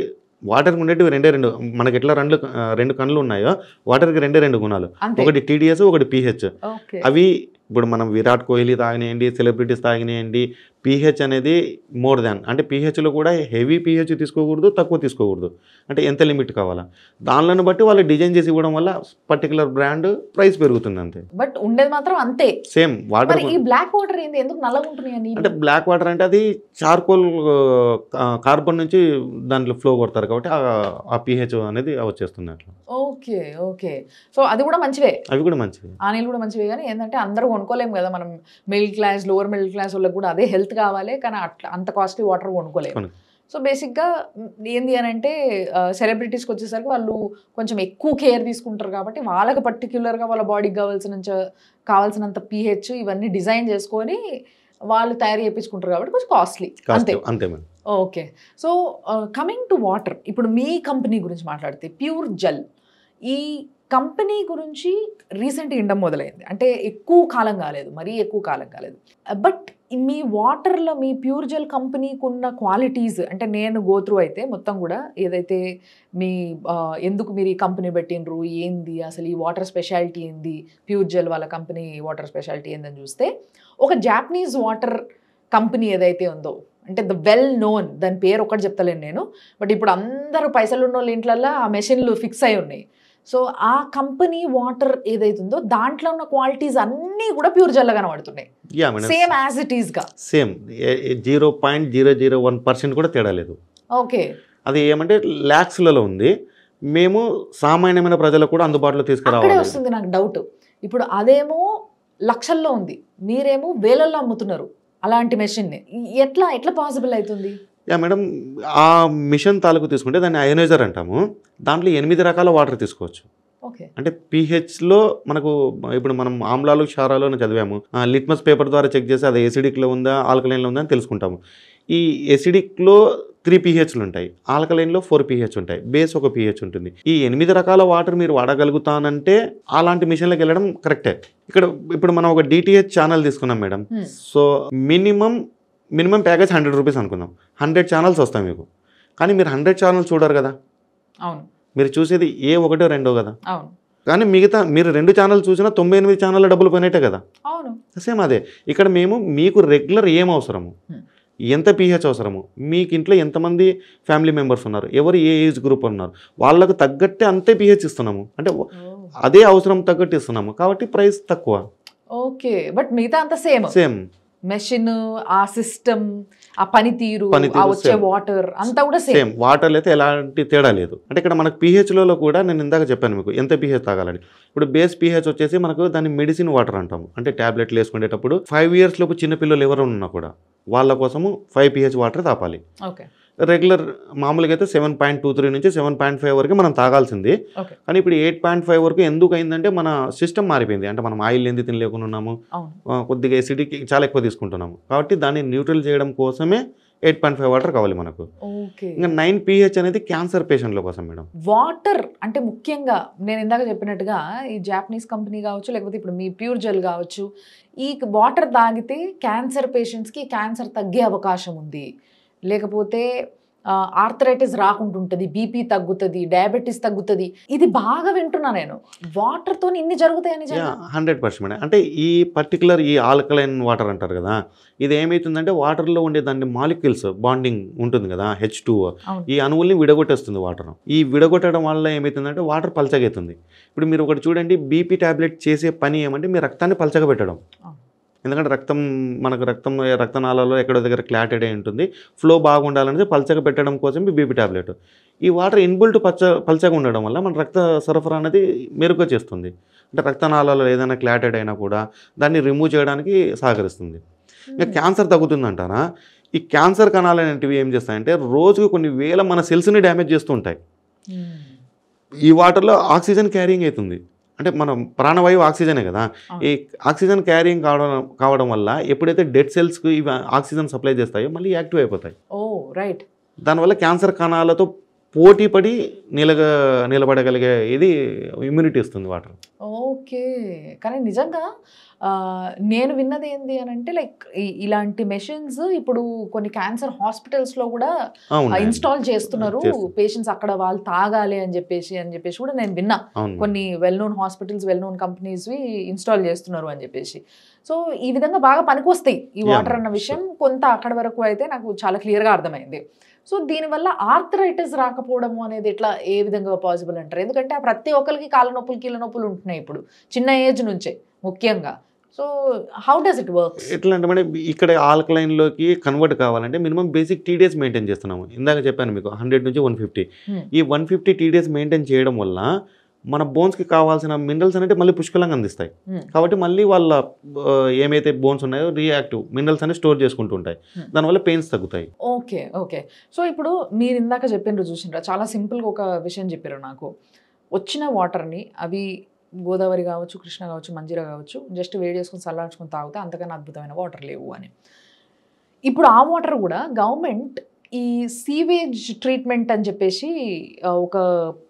ఉండేటివి రెండు మనకి ఎట్లా రెండు కళ్ళు ఉన్నాయో వాటర్కి రెండు గుణాలు, ఒకటి TDS, ఒకటి pH. అవి ఇప్పుడు మనం విరాట్ కోహ్లీ తాగినాయండి, సెలబ్రిటీస్ తాగినాయండి, pH అనేది మోర్ దాన్, అంటే pHలో కూడా హెవీ pH తీసుకోకూడదు, తక్కువ తీసుకోకూడదు, అంటే ఎంత లిమిట్ కావాలా దానిలను బట్టి వాళ్ళు డిజైన్ చేసి ఇవ్వడం వల్ల పర్టికులర్ బ్రాండ్ ప్రైస్ పెరుగుతుంది అంతే. బట్ ఉండేది మాత్రం అంతే సేమ్ వాటర్. ఈ బ్లాక్ వాటర్ ఏంది, ఎందుకు నల్లగా ఉంటున్నాయి? అంటే బ్లాక్ వాటర్ అంటే అది చార్కోల్ కార్బన్ నుంచి దాంట్లో ఫ్లో కొడతారు కాబట్టి ఆ pH అనేది వచ్చేస్తుంది అట్లా. Okay okay. సో అది కూడా మంచివే, అవి కూడా మంచివి, ఆ నీళ్ళు కూడా మంచివే. కానీ ఏంటంటే అందరూ కొనుక్కోలేము కదా, మనం middle class, lower middle class వాళ్ళకి కూడా అదే హెల్త్ కావాలి, కానీ అట్లా అంత కాస్ట్లీ వాటర్ కొనుక్కోలేము. సో బేసిక్గా ఏంది అని అంటే సెలబ్రిటీస్కి వచ్చేసరికి వాళ్ళు కొంచెం ఎక్కువ కేర్ తీసుకుంటారు కాబట్టి వాళ్ళకి పర్టిక్యులర్గా వాళ్ళ బాడీకి కావాల్సినంత pH ఇవన్నీ డిజైన్ చేసుకొని వాళ్ళు తయారు చేయించుకుంటారు కాబట్టి కొంచెం కాస్ట్లీ అంతే. Okay. So coming to water, ఇప్పుడు మీ కంపెనీ గురించి మాట్లాడితే ప్యూర్ జెల్, ఈ కంపెనీ గురించి రీసెంట్గా ఇండం మొదలైంది, అంటే ఎక్కువ కాలం కాలేదు, మరీ ఎక్కువ కాలం కాలేదు. బట్ మీ వాటర్లో మీ ప్యూర్ జెల్ కంపెనీకి ఉన్న క్వాలిటీస్, అంటే నేను గోత్రూ అయితే మొత్తం కూడా ఏదైతే మీ ఎందుకు మీరు ఈ కంపెనీ పెట్టినరు, ఏంది అసలు ఈ వాటర్ స్పెషాలిటీ ఏంది, ప్యూర్ జెల్ వాళ్ళ కంపెనీ వాటర్ స్పెషాలిటీ ఏందని చూస్తే, ఒక జాపనీస్ వాటర్ కంపెనీ ఏదైతే ఉందో, అంటే ద వెల్ నోన్, దాని పేరు ఒకటి చెప్తలేను నేను, బట్ ఇప్పుడు అందరూ పైసలు ఉన్న వాళ్ళ ఇంట్లల్లో ఆ మెషిన్లు ఫిక్స్ అయి ఉన్నాయి. సో ఆ కంపెనీ వాటర్ ఏదైతుందో దాంట్లో ఉన్న క్వాలిటీస్ అన్నీ కూడా ప్యూర్ జెల్ కనబడుతున్నాయి, సేమ్ యాజ్ ఇట్ ఈస్ గా, సేమ్ 0.001% కూడా తేడా లేదు. ఓకే. అది ఏమంటే ల్యాక్స్లలో ఉంది, మేము సామాన్యమైన ప్రజలకు కూడా అందుబాటులో తీసుకురావాలి. వస్తుంది నాకు డౌట్, ఇప్పుడు అదేమో లక్షల్లో ఉంది, మీరేమో వేలల్లో అమ్ముతున్నారు అలాంటి మెషిన్ని, ఎట్లా పాసిబుల్ అవుతుంది? మేడం, ఆ మిషన్ తాలూకు తీసుకుంటే దాన్ని అయోనైజర్ అంటాము, దాంట్లో 8 రకాల వాటర్ తీసుకోవచ్చు. అంటే pHలో మనకు ఇప్పుడు మనం ఆమ్లాలు క్షారాలు అని చదివాము, లిట్మస్ పేపర్ ద్వారా చెక్ చేసి అది ఎసిడిక్లో ఉందా ఆల్కలైన్లో ఉందా అని తెలుసుకుంటాము. ఈ ఎసిడిక్లో 3 pHలు ఉంటాయి, ఆల్కలైన్లో 4 pH ఉంటాయి, బేస్ ఒక pH ఉంటుంది. ఈ 8 రకాల వాటర్ మీరు వాడగలుగుతానంటే అలాంటి మిషన్లకు వెళ్ళడం కరెక్టే. ఇప్పుడు మనం ఒక DTH ఛానల్ తీసుకున్నాం madam, so minimum package 100 rupees అనుకుందాం, 100 ఛానల్స్ వస్తాయి మీకు, కానీ మీరు 100 ఛానల్స్ చూడరు కదా, అవును, మీరు చూసేది ఏ ఒకటో రెండో కదా. అవును. కానీ మిగతా మీరు 2 ఛానల్ చూసినా 98 ఛానల్ డబ్బులు పోయినట్టే కదా. అవును. సేమ్ అదే ఇక్కడ మేము మీకు రెగ్యులర్ ఏం అవసరము, ఎంత పీహెచ్ అవసరము, మీకు ఇంట్లో ఎంతమంది ఫ్యామిలీ మెంబర్స్ ఉన్నారు, ఎవరు ఏ ఏజ్ గ్రూప్ ఉన్నారు, వాళ్ళకు తగ్గట్టే అంతే పీహెచ్ ఇస్తున్నాము. అంటే అదే అవసరం తగ్గట్టు ఇస్తున్నాము కాబట్టి ప్రైస్ తక్కువ. ఓకే, బట్ మిగతా అంతా సేమ్ సేమ్ మెషిన్, ఆ సిస్టమ్, ఆ పనితీరు, ఆ వచ్చే వాటర్ అంతా కూడా సేమ్. వాటర్లో అయితే ఎలాంటి తేడా లేదు. అంటే ఇక్కడ మనకు పీహెచ్లలో కూడా నేను ఇందాక చెప్పాను మీకు ఎంత పీహెచ్ తాగాలని. ఇప్పుడు బేస్ పీహెచ్ వచ్చేసి మనకు దాన్ని మెడిసిన్ వాటర్ అంటాము. అంటే ట్యాబ్లెట్లు వేసుకునేటప్పుడు 5 years లోపు చిన్నపిల్లలు ఎవరు ఉన్నా కూడా వాళ్ళ కోసము 5 pH వాటర్ తాపాలి. ఓకే, రెగ్యులర్ మామూలుగా అయితే 7.23 నుంచి 7.5 వరకు మనం తాగాల్సింది. కానీ ఇప్పుడు 8.5 వరకు ఎందుకు అయిందంటే మన సిస్టమ్ మారిపోయింది. అంటే మనం ఆయిల్ ఎందుకు తినలేకుండా ఉన్నాము, కొద్దిగా ఎసిడిటీ చాలా ఎక్కువ తీసుకుంటున్నాము. కాబట్టి దాన్ని న్యూట్రల్ చేయడం కోసమే 8.5 వాటర్ కావాలి మనకు. ఇంకా 9 pH అనేది క్యాన్సర్ పేషెంట్ల కోసం మేడం. వాటర్ అంటే ముఖ్యంగా నేను ఇందాక చెప్పినట్టుగా ఈ జాపనీస్ కంపెనీ కావచ్చు, లేకపోతే ఇప్పుడు మీ ప్యూర్ జెల్ కావచ్చు, ఈ వాటర్ తాగితే క్యాన్సర్ పేషెంట్స్కి క్యాన్సర్ తగ్గే అవకాశం ఉంది, లేకపోతే ఆర్థరైటిస్ రాకుండా ఉంటుంది, బీపీ తగ్గుతుంది, డయాబెటీస్ తగ్గుతుంది. ఇది బాగా వింటున్నా నేను. వాటర్తో ఇన్ని జరుగుతాయని. 100% మేడం. అంటే ఈ పర్టికులర్ ఈ ఆల్కలైన్ వాటర్ అంటారు కదా, ఇది ఏమవుతుందంటే వాటర్లో ఉండే దాన్ని మాలిక్యూల్స్ బాండింగ్ ఉంటుంది కదా H2O, ఈ అణువుల్ని విడగొట్టేస్తుంది వాటర్. ఈ విడగొట్టడం వల్ల ఏమవుతుందంటే వాటర్ పలచగా అవుతుంది. ఇప్పుడు మీరు ఒకటి చూడండి, బీపీ ట్యాబ్లెట్ చేసే పని ఏమంటే మీ రక్తాన్ని పలచగా పెట్టడం. ఎందుకంటే రక్తనాళాల్లో ఎక్కడో దగ్గర క్లాటెడ్ అయి ఉంటుంది, ఫ్లో బాగుండాలనేది పలచగా పెట్టడం కోసం బీపీ ట్యాబ్లెట్. ఈ వాటర్ ఇన్బుల్ట్ పలచగా ఉండడం వల్ల మన రక్త సరఫరా అనేది మెరుగ్గా చేస్తుంది. అంటే రక్తనాళాల్లో ఏదైనా క్లాటెడ్ అయినా కూడా దాన్ని రిమూవ్ చేయడానికి సహకరిస్తుంది. ఇంకా క్యాన్సర్ తగ్గుతుందంటారా, ఈ క్యాన్సర్ కణాలు అనేటివి ఏం చేస్తాయంటే రోజుకు కొన్ని వేల మన సెల్స్ని డ్యామేజ్ చేస్తూ ఉంటాయి. ఈ వాటర్లో ఆక్సిజన్ క్యారింగ్ అవుతుంది. అంటే మనం ప్రాణవాయువు ఆక్సిజనే కదా, ఈ ఆక్సిజన్ క్యారింగ్ కావడం వల్ల ఎప్పుడైతే డెడ్ సెల్స్కి ఇవి ఆక్సిజన్ సప్లై చేస్తాయో మళ్ళీ యాక్టివ్ అయిపోతాయి. రైట్. దానివల్ల క్యాన్సర్ కణాలతో పోటీ పడి నిలబడగలిగే ఇది ఇమ్యూనిటీ ఇస్తుంది వాటర్. ఓకే, కానీ నిజంగా నేను విన్నది ఏంది అని అంటే లైక్ ఇలాంటి మెషిన్స్ ఇప్పుడు కొన్ని క్యాన్సర్ హాస్పిటల్స్లో కూడా ఇన్స్టాల్ చేస్తున్నారు. పేషెంట్స్ అక్కడ వాళ్ళు తాగాలి అని చెప్పేసి కూడా నేను విన్నా. కొన్ని well known hospitals, well known కంపెనీస్వి ఇన్స్టాల్ చేస్తున్నారు అని చెప్పేసి. సో ఈ విధంగా బాగా పనికొస్తాయి ఈ వాటర్ అన్న విషయం కొంత అక్కడ వరకు అయితే నాకు చాలా క్లియర్గా అర్థమైంది. సో దీనివల్ల ఆర్థరైటిస్ రాకపోవడము అనేది ఎట్లా, ఏ విధంగా పాసిబుల్ అంటారు? ఎందుకంటే ప్రతి ఒక్కరికి కాళ్ళ నొప్పులు, కీళ్ళ నొప్పులు ఉంటున్నాయి ఇప్పుడు చిన్న ఏజ్ నుంచే ముఖ్యంగా. So how does it work? ఎట్లా అంటే మేడం, ఇక్కడ ఆల్కలైన్లోకి కన్వర్ట్ కావాలంటే మినిమం బేసిక్ TDS మెయింటైన్ చేస్తున్నాము. ఇందాక చెప్పాను మీకు 100 నుంచి 150. ఈ 150 TDS మెయింటైన్ చేయడం వల్ల మన బోన్స్కి కావాల్సిన మినరల్స్ అనేవి మళ్ళీ పుష్కలంగా అందిస్తాయి. కాబట్టి మళ్ళీ వాళ్ళ ఏమైతే బోన్స్ ఉన్నాయో రియాక్టివ్ మినరల్స్ అనేవి స్టోర్ చేసుకుంటూ ఉంటాయి. దానివల్ల పెయిన్స్ తగ్గుతాయి. ఓకే. సో ఇప్పుడు మీరు ఇందాక చెప్పినారు చూసినారా, చాలా సింపుల్గా ఒక విషయం చెప్పారు నాకు. వచ్చిన వాటర్ని అవి గోదావరి కావచ్చు, కృష్ణ కావచ్చు, మంజీరా కావచ్చు, జస్ట్ వేడి చేసుకుని చల్లార్చుకుని తాగితే అంతకన్నా అద్భుతమైన వాటర్ లేవు అని. ఇప్పుడు ఆ వాటర్ కూడా గవర్నమెంట్ ఈ సీవేజ్ ట్రీట్మెంట్ అని చెప్పేసి ఒక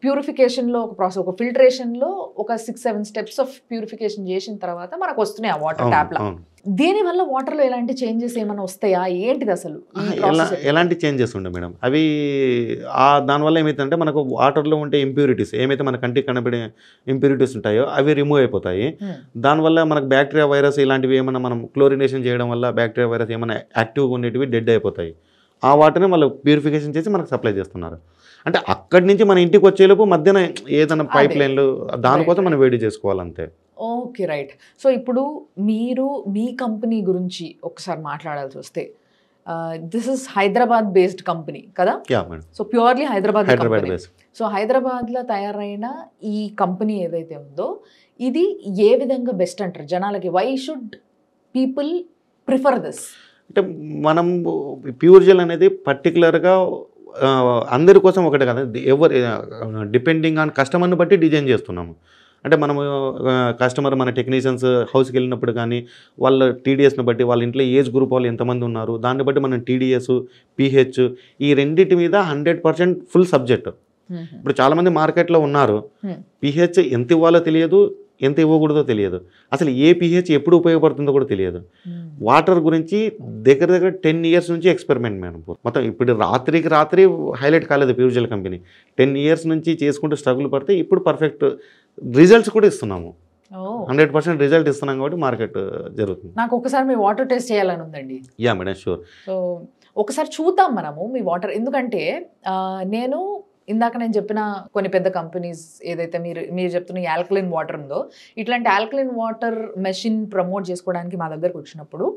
ప్యూరిఫికేషన్లో ఒక ప్రాసెస్, ఒక ఫిల్టరేషన్లో ఒక 6-7 steps ఆఫ్ ప్యూరిఫికేషన్ చేసిన తర్వాత మనకు వస్తున్నాయి ఆ వాటర్ ట్యాప్లో. దీనివల్ల వాటర్లో ఎలాంటి చేంజెస్ ఏమైనా వస్తాయా, ఏంటిది అసలు? ఎలాంటి చేంజెస్ ఉండే మేడం, అవి దానివల్ల ఏమైతుందంటే మనకు వాటర్లో ఉండే ఇంప్యూరిటీస్ ఏమైతే మన కంటికి కనబడే ఇంప్యూరిటీస్ ఉంటాయో అవి రిమూవ్ అయిపోతాయి. దానివల్ల మనకు బ్యాక్టీరియా, వైరస్ ఇలాంటివి ఏమైనా మనం క్లోరినేషన్ చేయడం వల్ల బ్యాక్టీరియా, వైరస్ ఏమైనా యాక్టివ్గా ఉండేటివి డెడ్ అయిపోతాయి. ఆ వాటర్ని వాళ్ళు ప్యూరిఫికేషన్ చేసి మనకు సప్లై చేస్తున్నారు. అంటే అక్కడి నుంచి మన ఇంటికి వచ్చేలోపు మధ్యన ఏదైనా పైప్ లైన్లు దానికోసం మనం వేడి చేసుకోవాలంతే. Okay, right. సో ఇప్పుడు మీరు మీ కంపెనీ గురించి ఒకసారి మాట్లాడాల్సి వస్తే, this is Hyderabad based company కదా? So purely Hyderabad based. So హైదరాబాద్లో తయారైన ఈ కంపెనీ ఏదైతే ఉందో ఇది ఏ విధంగా బెస్ట్ అంటారు జనాలకి? Why should people prefer this? అంటే మనం ప్యూర్ జెల్ అనేది పర్టికులర్గా అందరి కోసం ఒకటే కదా, ఎవరు డిపెండింగ్ ఆన్ కస్టమర్ని బట్టి డిజైన్ చేస్తున్నాము. అంటే మనము కస్టమర్ మన టెక్నీషియన్స్ హౌస్కి వెళ్ళినప్పుడు కానీ వాళ్ళ TDSని బట్టి, వాళ్ళ ఇంట్లో ఏజ్ గ్రూప్ వాళ్ళు ఎంతమంది ఉన్నారు దాన్ని బట్టి మనం TDS, pH ఈ రెండింటి మీద 100% ఫుల్ సబ్జెక్ట్. ఇప్పుడు చాలామంది మార్కెట్లో ఉన్నారు, pH ఎంత ఇవ్వాలో తెలియదు, ఎంత ఇవ్వకూడదో తెలియదు, అసలు ఏ pH ఎప్పుడు ఉపయోగపడుతుందో కూడా తెలియదు. వాటర్ గురించి దగ్గర దగ్గర 10 years నుంచి ఎక్స్పెరిమెంట్ మేడం. మొత్తం ఇప్పుడు రాత్రికి రాత్రి హైలైట్ కాలేదు ప్యూర్జెల్ కంపెనీ. 10 years నుంచి చేసుకుంటూ స్ట్రగుల్ పడితే ఇప్పుడు పర్ఫెక్ట్ రిజల్ట్స్ కూడా ఇస్తున్నాము. 100% రిజల్ట్ ఇస్తున్నాం కాబట్టి మార్కెట్ జరుగుతుంది. నాకు ఒకసారి మీ వాటర్ టెస్ట్ చేయాలని ఉందండి. Yeah madam, sure. సో ఒకసారి చూద్దాం మనము మీ వాటర్. ఎందుకంటే నేను ఇందాక నేను చెప్పిన కొన్ని పెద్ద కంపెనీస్ ఏదైతే మీరు చెప్తున్న ఈ ఆల్కలైన్ వాటర్ ఉందో, ఇట్లాంటి ఆల్కలైన్ వాటర్ మెషిన్ ప్రమోట్ చేసుకోవడానికి మా దగ్గరకు వచ్చినప్పుడు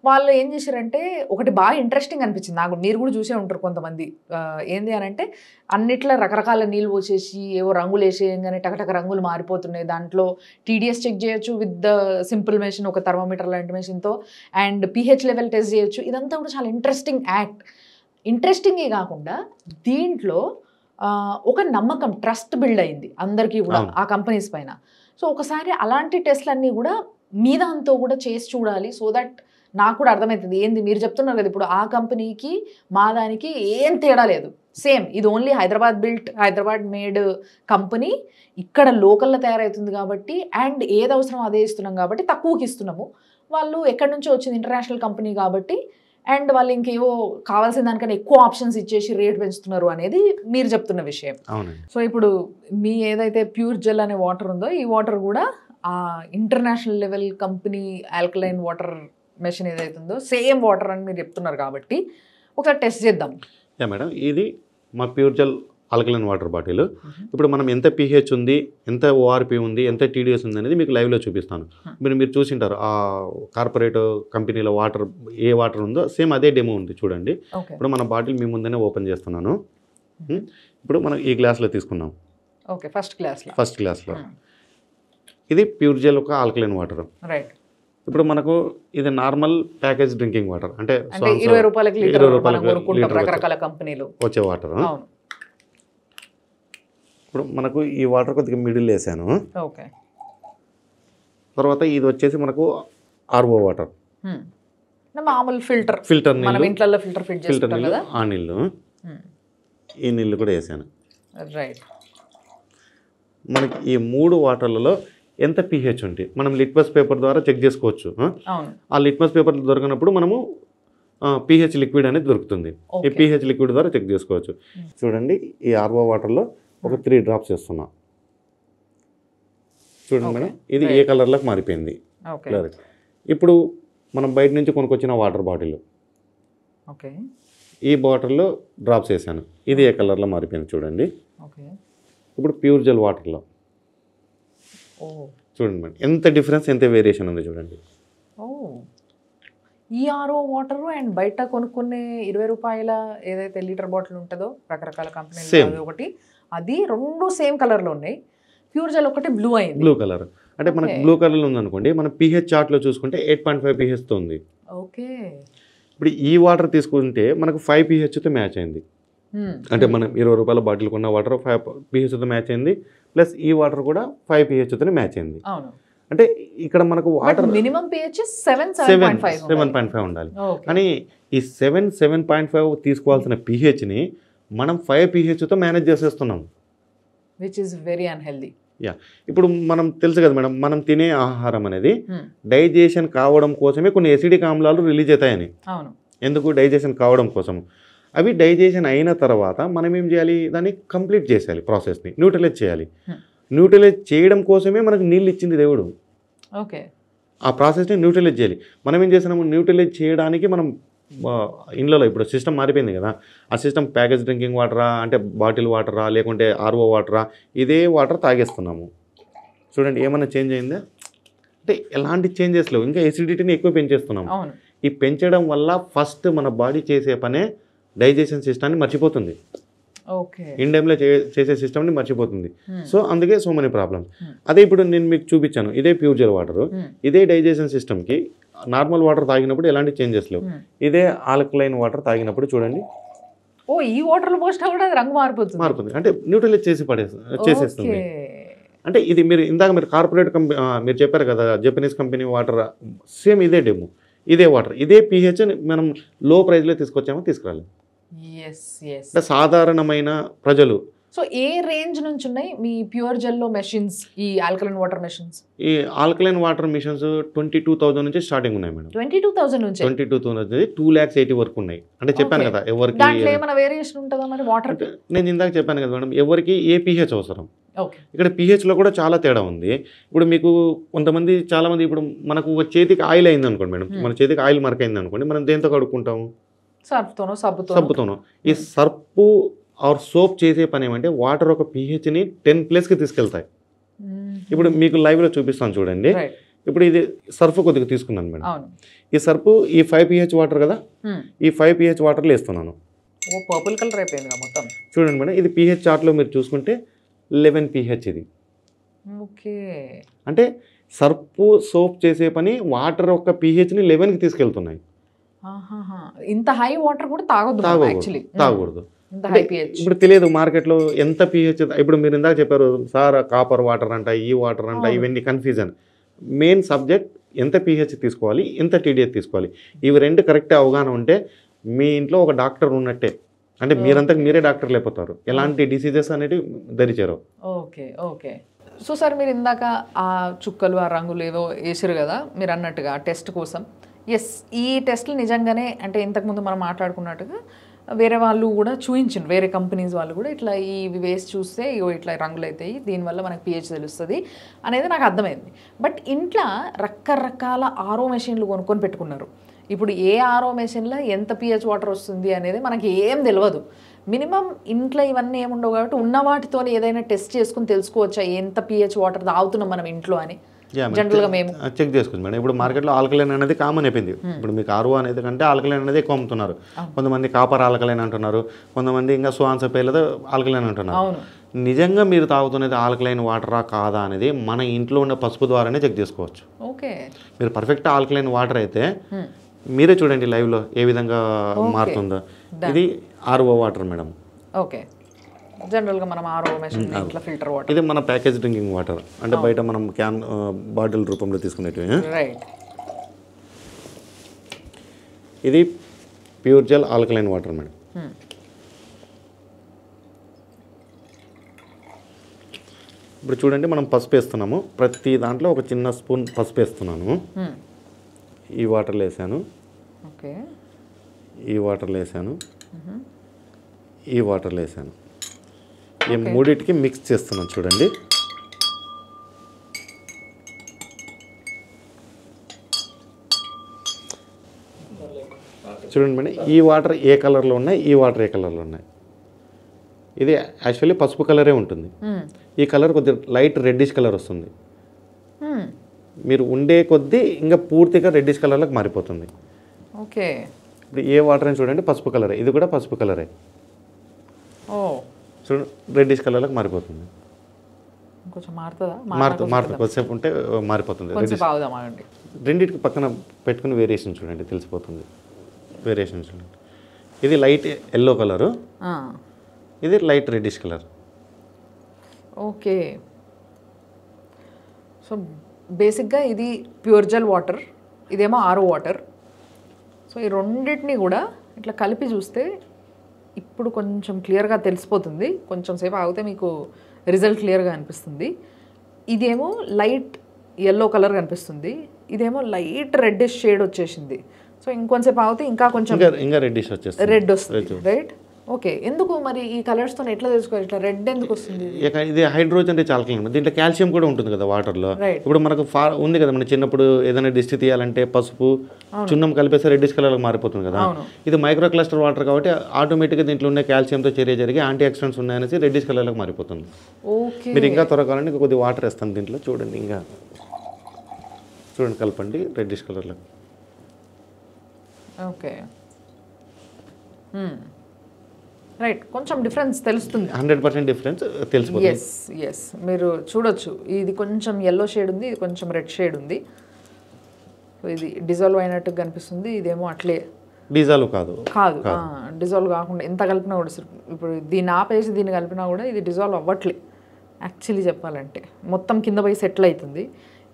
వాళ్ళు ఏం చేశారంటే, ఒకటి బాగా ఇంట్రెస్టింగ్ అనిపించింది నాకు. మీరు కూడా చూసే ఉంటారు కొంతమంది. ఏంది అని అంటే, అన్నిట్లో రకరకాల నీళ్ళు పోసేసి ఏవో రంగులు వేసేయంగానే టకటక రంగులు మారిపోతున్నాయి. దాంట్లో టీడీఎస్ చెక్ చేయొచ్చు విత్ ద సింపుల్ మెషిన్, ఒక థర్మోమీటర్ లాంటి మెషిన్తో, అండ్ pH లెవెల్ టెస్ట్ చేయొచ్చు. ఇదంతా కూడా చాలా ఇంట్రెస్టింగ్ యాక్ట్. ఇంట్రెస్టింగే కాకుండా దీంట్లో ఒక నమ్మకం, ట్రస్ట్ బిల్డ్ అయింది అందరికీ కూడా ఆ కంపెనీస్ పైన. సో ఒకసారి అలాంటి టెస్ట్లన్నీ కూడా మీ దాంతో కూడా చేసి చూడాలి. సో దట్ నాకు కూడా అర్థమవుతుంది ఏంది మీరు చెప్తున్నారు కదా, ఇప్పుడు ఆ కంపెనీకి మా దానికి ఏం తేడా లేదు, సేమ్. ఇది only Hyderabad built, Hyderabad made company, ఇక్కడ లోకల్లో తయారవుతుంది కాబట్టి, అండ్ ఏది అవసరం అదే ఇస్తున్నాం కాబట్టి తక్కువకి ఇస్తున్నాము. వాళ్ళు ఎక్కడి నుంచో వచ్చింది, ఇంటర్నేషనల్ కంపెనీ కాబట్టి, అండ్ వాళ్ళు ఇంకేవో కావాల్సిన దానికన్నా ఎక్కువ ఆప్షన్స్ ఇచ్చేసి రేట్ పెంచుతున్నారు అనేది మీరు చెప్తున్న విషయం. సో ఇప్పుడు మీ ఏదైతే ప్యూర్ జెల్ అనే వాటర్ ఉందో, ఈ వాటర్ కూడా ఆ international level company alkaline water machine ఏదైతే ఉందో సేమ్ వాటర్ అని మీరు చెప్తున్నారు కాబట్టి ఒకసారి టెస్ట్ చేద్దాం. యా మేడం, ఇది మా pure gel alkaline water bottle. ఇప్పుడు మనం ఎంత pH ఉంది, ఎంత ORP ఉంది, ఎంత TDS ఉంది అనేది మీకు లైవ్లో చూపిస్తాను. మీరు చూసింటారు ఆ కార్పొరేట్ కంపెనీలో వాటర్ ఏ వాటర్ ఉందో సేమ్ అదే డెమో ఉంది చూడండి. ఇప్పుడు మన బాటిల్ మీ ముందనే ఓపెన్ చేస్తున్నాను. ఇప్పుడు మనం ఈ గ్లాస్లో తీసుకున్నాం. ఓకే, ఫస్ట్ గ్లాస్లో ఇది ప్యూర్ జెల్ ఒక ఆల్కలైన్ వాటర్. రైట్. ఇప్పుడు మనకు ఇది నార్మల్ ప్యాకేజ్ డ్రింకింగ్ వాటర్, అంటే 20 రూపాయలకి లీటర్ రకరకాల కంపెనీలు వచ్చే వాటర్. ఇప్పుడు మనకు ఈ వాటర్ కొద్దిగా మిడిల్ వేసాను. ఓకే. తర్వాత ఇది వచ్చేసి మనకు RO వాటర్, మామూలు ఫిల్టర్ మనం ఇంట్లో ఫిల్టర్ ఫిట్ చేసుకుంటాం కదా, ఆ నీళ్ళు. ఈ నీళ్ళు కూడా వేసాను. రైట్. మనకి ఈ 3 వాటర్లలో ఎంత pH ఉంది మనం లిట్మస్ పేపర్ ద్వారా చెక్ చేసుకోవచ్చు. ఆ లిట్మస్ పేపర్ దొరికినప్పుడు మనము pH లిక్విడ్ అనేది దొరుకుతుంది. ఈ pH లిక్విడ్ ద్వారా చెక్ చేసుకోవచ్చు. చూడండి, ఈ RO వాటర్లో ఒక 3 drops వేస్తున్నా. చూడండి మేడం, ఇది ఏ కలర్లోకి మారిపోయింది. ఇప్పుడు మనం బయట నుంచి కొనుక్కొచ్చిన వాటర్ బాటిల్, ఈ బాటిల్లో డ్రాప్స్ వేసాను. ఇది ఏ కలర్లో మారిపోయింది చూడండి. ఇప్పుడు ప్యూర్ జెల్ వాటర్లో చూడండి మేడం, ఎంత డిఫరెన్స్, ఎంత వేరియేషన్ ఉంది చూడండి. ఈ RO వాటర్ అండ్ బయట కొనుక్కునే 20 రూపాయల ఏదైతే లీటర్ బాటిల్ ఉంటుందో రకరకాల కంపెనీ ఒకటి, అది 2 సేమ్ కలర్లో ఉన్నాయి. ప్యూర్ జెల్ ఒకటి బ్లూ అయింది, బ్లూ కలర్. అంటే మనకు బ్లూ కలర్లో ఉందనుకోండి, మన pH చార్ట్లో చూసుకుంటే 8.5 pHతో ఉంది. ఓకే. ఇప్పుడు ఈ వాటర్ తీసుకుంటే మనకు 5 pHతో మ్యాచ్ అయింది. అంటే మనం 20 రూపాయల బాటిల్ కొన్న వాటర్ 5 pHతో మ్యాచ్ అయింది, ప్లస్ ఈ వాటర్ కూడా 5 pHతో మ్యాచ్ అయింది. అంటే ఇక్కడ మనకు వాటర్ మినిమం pH 7.5 ఉండాలి. కానీ ఈ 7.5 తీసుకోవాల్సిన pHని మనం 5 pHతో మేనేజ్ చేసేస్తున్నాం, which is very unhealthy. Yeah. ఇప్పుడు మనం తెలుసు కదా మేడం, మనం తినే ఆహారం అనేది డైజెషన్ కావడం కోసమే కొన్ని ఎసిడిక్ ఆమ్లాలు రిలీజ్ అవుతాయని. ఎందుకు? డైజెషన్ కావడం కోసం. అవి డైజెషన్ అయిన తర్వాత మనం ఏం చేయాలి, దాన్ని కంప్లీట్ చేసేయాలి, ప్రాసెస్ని న్యూట్రలైజ్ చేయాలి. న్యూట్రలైజ్ చేయడం కోసమే మనకు నీళ్ళు ఇచ్చింది దేవుడు. ఓకే. ఆ ప్రాసెస్ని న్యూట్రలైజ్ చేయాలి. మనం ఏం చేస్తున్నాము, న్యూట్రలైజ్ చేయడానికి మనం ఇండ్లలో ఇప్పుడు సిస్టమ్ మారిపోయింది కదా, ఆ సిస్టమ్ ప్యాకేజ్ డ్రింకింగ్ వాటరా, అంటే బాటిల్ వాటరా, లేకుంటే RO వాటరా, ఇదే వాటర్ తాగేస్తున్నాము. చూడండి, ఏమైనా చేంజ్ అయిందా? అంటే ఎలాంటి చేంజెస్ లేవు, ఇంకా ఎసిడిటీని ఎక్కువ పెంచేస్తున్నాము. ఈ పెంచడం వల్ల ఫస్ట్ మన బాడీ చేసే పనే డైజెషన్ సిస్టమ్ని మర్చిపోతుంది. ఇన్ టైంలో చేసే సిస్టమ్ని మర్చిపోతుంది. సో అందుకే సో మెనీ ప్రాబ్లమ్స్. అదే ఇప్పుడు నేను మీకు చూపించాను, ఇదే ప్యూర్ జెల్ వాటర్, ఇదే డైజెషన్ సిస్టమ్కి నార్మల్ వాటర్ తాగినప్పుడు ఎలాంటి చేంజెస్ లేవు. ఇదే ఆల్కలైన్ వాటర్ తాగినప్పుడు చూడండి, ఈ వాటర్ పోసినా కూడా రంగు మారిపోతుంది. అంటే న్యూట్రలైజ్ చేసేస్తుంది. అంటే ఇది మీరు కార్పొరేట్ కంపెనీ మీరు చెప్పారు కదా, జపనీస్ కంపెనీ వాటర్, సేమ్ ఇదే డెమో, ఇదే వాటర్, ఇదే pH మనం లో ప్రైస్లో తీసుకొచ్చామో తీసుకురాలి. అంటే సాధారణమైన ప్రజలు సో ఏ రేంజ్ నుంచి ఉన్నాయి మీ ప్యూర్ జెల్లో మెషిన్స్, ఈ ఆల్కలైన్ వాటర్ మెషిన్స్? ఈ ఆల్కలైన్ వాటర్ మిషన్స్ 22,000 నుంచి స్టార్టింగ్ ఉన్నాయి మేడం. 22,000 నుంచి 22,000 2,80,000 వరకు ఉన్నాయి. అంటే చెప్పాను Okay. కదా ఎవరికి దాంట్లో ఏమైనా వేరియేషన్ ఉంటుందా మరి వాటర్? అంటే నేను ఇందాక చెప్పాను కదా మేడం, ఎవరికి ఏ pH అవసరం. ఓకే. ఇక్కడ pHలో కూడా చాలా తేడా ఉంది. ఇప్పుడు మీకు కొంతమంది చాలామంది ఇప్పుడు మనకు ఒక చేతికి ఆయిల్ అయింది అనుకోండి మేడం, మన చేతికి ఆయిల్ మార్క్ అయింది అనుకోండి, మనం దేంతో కడుక్కుంటాము? సర్ఫ్తోనో సబ్బుతోనో. ఈ సర్పు ఆర్ సోప్ చేసే పని ఏమంటే వాటర్ ఒక pHని 10+ తీసుకెళ్తాయి. ఇప్పుడు మీకు లైవ్లో చూపిస్తాను చూడండి. ఇప్పుడు ఇది సర్ఫ్ కొద్దిగా తీసుకున్నాను మేడం. ఈ సర్ఫ్ ఈ 5 pH వాటర్ కదా, ఈ 5 pH వాటర్లో వేస్తున్నాను. పర్పుల్ కలర్ అయిపోయింది మొత్తం. చూడండి మేడం, ఇది pH చార్ట్లో మీరు చూసుకుంటే 11 pH ఇది. ఓకే. అంటే సర్పు సోప్ చేసే పని వాటర్ ఒక pHని 11కి తీసుకెళ్తున్నాయి. ఇంత హై వాటర్ కూడా తాగొద్దు యాక్చువల్లీ. తాగకూడదు. ఇంత హై pH. ఇప్పుడు తెలియదు మార్కెట్లో ఎంత pH. ఇప్పుడు మీరు ఇందాక చెప్పారు సార్ కాపర్ వాటర్ అంట, ఈ వాటర్ అంట, ఇవన్నీ కన్ఫ్యూజన్. మెయిన్ సబ్జెక్ట్ ఎంత pH తీసుకోవాలి, ఎంత TDS తీసుకోవాలి, ఇవి రెండు కరెక్ట్ అవగాహన ఉంటే మీ ఇంట్లో ఒక డాక్టర్ ఉన్నట్టే. అంటే మీరంతకు మీరే డాక్టర్ లేకపోతారు, ఎలాంటి డిసీజెస్ అనేవి దరిచేరు. Okay okay. సో సార్ మీరు ఇందాక ఆ చుక్కలు ఆ రంగులు ఏవో వేసారు కదా మీరు అన్నట్టుగా టెస్ట్ కోసం. ఎస్, ఈ టెస్ట్లు నిజంగానే అంటే ఇంతకుముందు మనం మాట్లాడుకున్నట్టుగా వేరే వాళ్ళు కూడా చూపించిండ్రు, వేరే కంపెనీస్ వాళ్ళు కూడా ఇట్లా ఇవి వేసి చూస్తే ఇగో ఇట్లా రంగులు అవుతాయి, దీనివల్ల మనకి pH తెలుస్తుంది అనేది నాకు అర్థమైంది. బట్ ఇంట్లో రకరకాల ఆరో మెషిన్లు కొనుక్కొని పెట్టుకున్నారు. ఇప్పుడు ఏ ఆరో మెషిన్లో ఎంత pH వాటర్ వస్తుంది అనేది మనకి ఏం తెలియదు. మినిమం ఇంట్లో ఇవన్నీ ఏముండవు కాబట్టి ఉన్న వాటితో ఏదైనా టెస్ట్ చేసుకుని తెలుసుకోవచ్చా ఎంత pH వాటర్ తాగుతున్నాం మనం ఇంట్లో అని? జనరల్గా మేము చెక్ చేసుకోవచ్చు మేడం. ఇప్పుడు మార్కెట్లో ఆల్కలైన్ అనేది కామన్ అయిపోయింది. ఇప్పుడు మీకు ఆర్ఓ అనేది కంటే ఆల్కలైన్ అనేది ఎక్కువ అమ్ముతున్నారు. కొంతమంది కాపర్ ఆల్కలైన్ అంటున్నారు, కొంతమంది ఇంకా సువాన్స పేర్లతో ఆల్కలైన్ అంటున్నారు. నిజంగా మీరు తాగుతున్నది ఆల్కలైన్ వాటరా కాదా అనేది మన ఇంట్లో ఉన్న పసుపు ద్వారానే చెక్ చేసుకోవచ్చు. ఓకే. మీరు పర్ఫెక్ట్ ఆల్కలైన్ వాటర్ అయితే మీరే చూడండి లైవ్లో ఏ విధంగా మారుతుందో. ఇది ఆర్ఓ వాటర్ మేడం. ఓకే. జనరల్గా మనం ఆర్ఓ మెషిన్ ఇట్లా ఫిల్టర్ వాటర్. ఇది మన ప్యాకేజ్ డ్రింకింగ్ వాటర్, అంటే బయట మనం క్యాన్ బాటిల్ రూపంలో తీసుకునేటివి. రైట్. ఇది pure gel alkaline water madam. ఇప్పుడు చూడండి మనం పసుపు వేస్తున్నాము, ప్రతి దాంట్లో ఒక చిన్న స్పూన్ పసుపు వేస్తున్నాను. ఈ వాటర్లో వేసాను, ఓకే, ఈ వాటర్లో వేసాను, ఈ వాటర్లో వేసాను. ఈ మూడింటికి మిక్స్ చేస్తున్నాను చూడండి. చూడండి మేడం, ఈ వాటర్ ఏ కలర్లో ఉన్నాయి, ఈ వాటర్ ఏ కలర్లో ఉన్నాయి. ఇది యాక్చువల్లీ పసుపు కలరే ఉంటుంది. ఈ కలర్ కొద్దిగా లైట్ రెడ్డిష్ కలర్ వస్తుంది. మీరు ఉండే కొద్దీ ఇంకా పూర్తిగా రెడ్డిష్ కలర్లోకి మారిపోతుంది. ఓకే. ఇప్పుడు ఏ వాటర్ అని చూడండి పసుపు కలరే, ఇది కూడా పసుపు కలరే. చూడండి రెడ్డిష్ కలర్లోకి మారిపోతుంది. కొంచెం మారుతుందా? మారుతుంది, కొద్దిసేపు ఉంటే మారిపోతుంది. రెండింటికి పక్కన పెట్టుకుని వేరియేషన్ చూడండి తెలిసిపోతుంది. వేరియేషన్ చూడండి, ఇది లైట్ ఎల్లో కలరు, ఇది light reddish colour. Okay. So బేసిక్గా ఇది ప్యూర్ జెల్ వాటర్, ఇదేమో ఆరో వాటర్. సో ఈ రెండింటిని కూడా ఇట్లా కలిపి చూస్తే ఇప్పుడు కొంచెం క్లియర్గా తెలిసిపోతుంది. కొంచెం సేపు ఆగితే మీకు రిజల్ట్ క్లియర్గా అనిపిస్తుంది. ఇదేమో లైట్ ఎల్లో కలర్ కనిపిస్తుంది, ఇదేమో లైట్ రెడ్డిష్ షేడ్ వచ్చేసింది. సో ఇంకొంచెంసేపు ఆగితే ఇంకా కొంచెం ఇంకా రెడ్డిష్ వచ్చేస్తుంది, రెడ్ వస్తుంది. రైట్. ఓకే. ఎందుకు మరి ఈ కలర్స్తో ఎట్లా తెలుసుకోవాలి, ఇట్లా రెడ్ ఎందుకు వస్తుంది? ఇది హైడ్రోజన్ రిచ్ ఆల్కలైన్, దీంట్లో కాల్షియం కూడా ఉంటుంది కదా వాటర్లో. ఇప్పుడు మనకు ఉంది కదా, మన చిన్నప్పుడు ఏదైనా దిష్టి తీయాలంటే పసుపు చున్నం కలిపేస్తే రెడ్డిష్ కలర్లో మారిపోతుంది కదా. ఇది మైక్రో క్లస్టర్ వాటర్ కాబట్టి ఆటోమేటిక్గా దీంట్లో ఉన్న కాల్షియంతో చర్య జరిగి యాంటీ ఆక్సిడెంట్స్ ఉన్నాయనేసి రెడ్డిష్ కలర్లోకి మారిపోతుంది. ఓకే. మీరు ఇంకా త్వరగాలంటే కొద్దిగా వాటర్ వేస్తాను దీంట్లో, చూడండి ఇంకా చూడండి కలపండి రెడ్డిష్ కలర్లో. ఓకే. రైట్. కొంచెం డిఫరెన్స్ తెలుస్తుంది, 100% డిఫరెన్స్ తెలిసిపోతుంది. ఎస్ ఎస్, మీరు చూడొచ్చు ఇది కొంచెం ఎల్లో షేడ్ ఉంది, ఇది కొంచెం రెడ్ షేడ్ ఉంది. సో ఇది డిజాల్వ్ అయినట్టు కనిపిస్తుంది, ఇదేమో అట్లే డిజాల్వ్ కాదు. డిజాల్వ్ కాకుండా ఎంత కలిపినా కూడా, ఇప్పుడు దీన్ని ఆపేసి దీన్ని కలిపినా కూడా ఇది డిజాల్వ్ అవ్వట్లే యాక్చువల్లీ చెప్పాలంటే. మొత్తం కింద పోయి సెటిల్ అవుతుంది,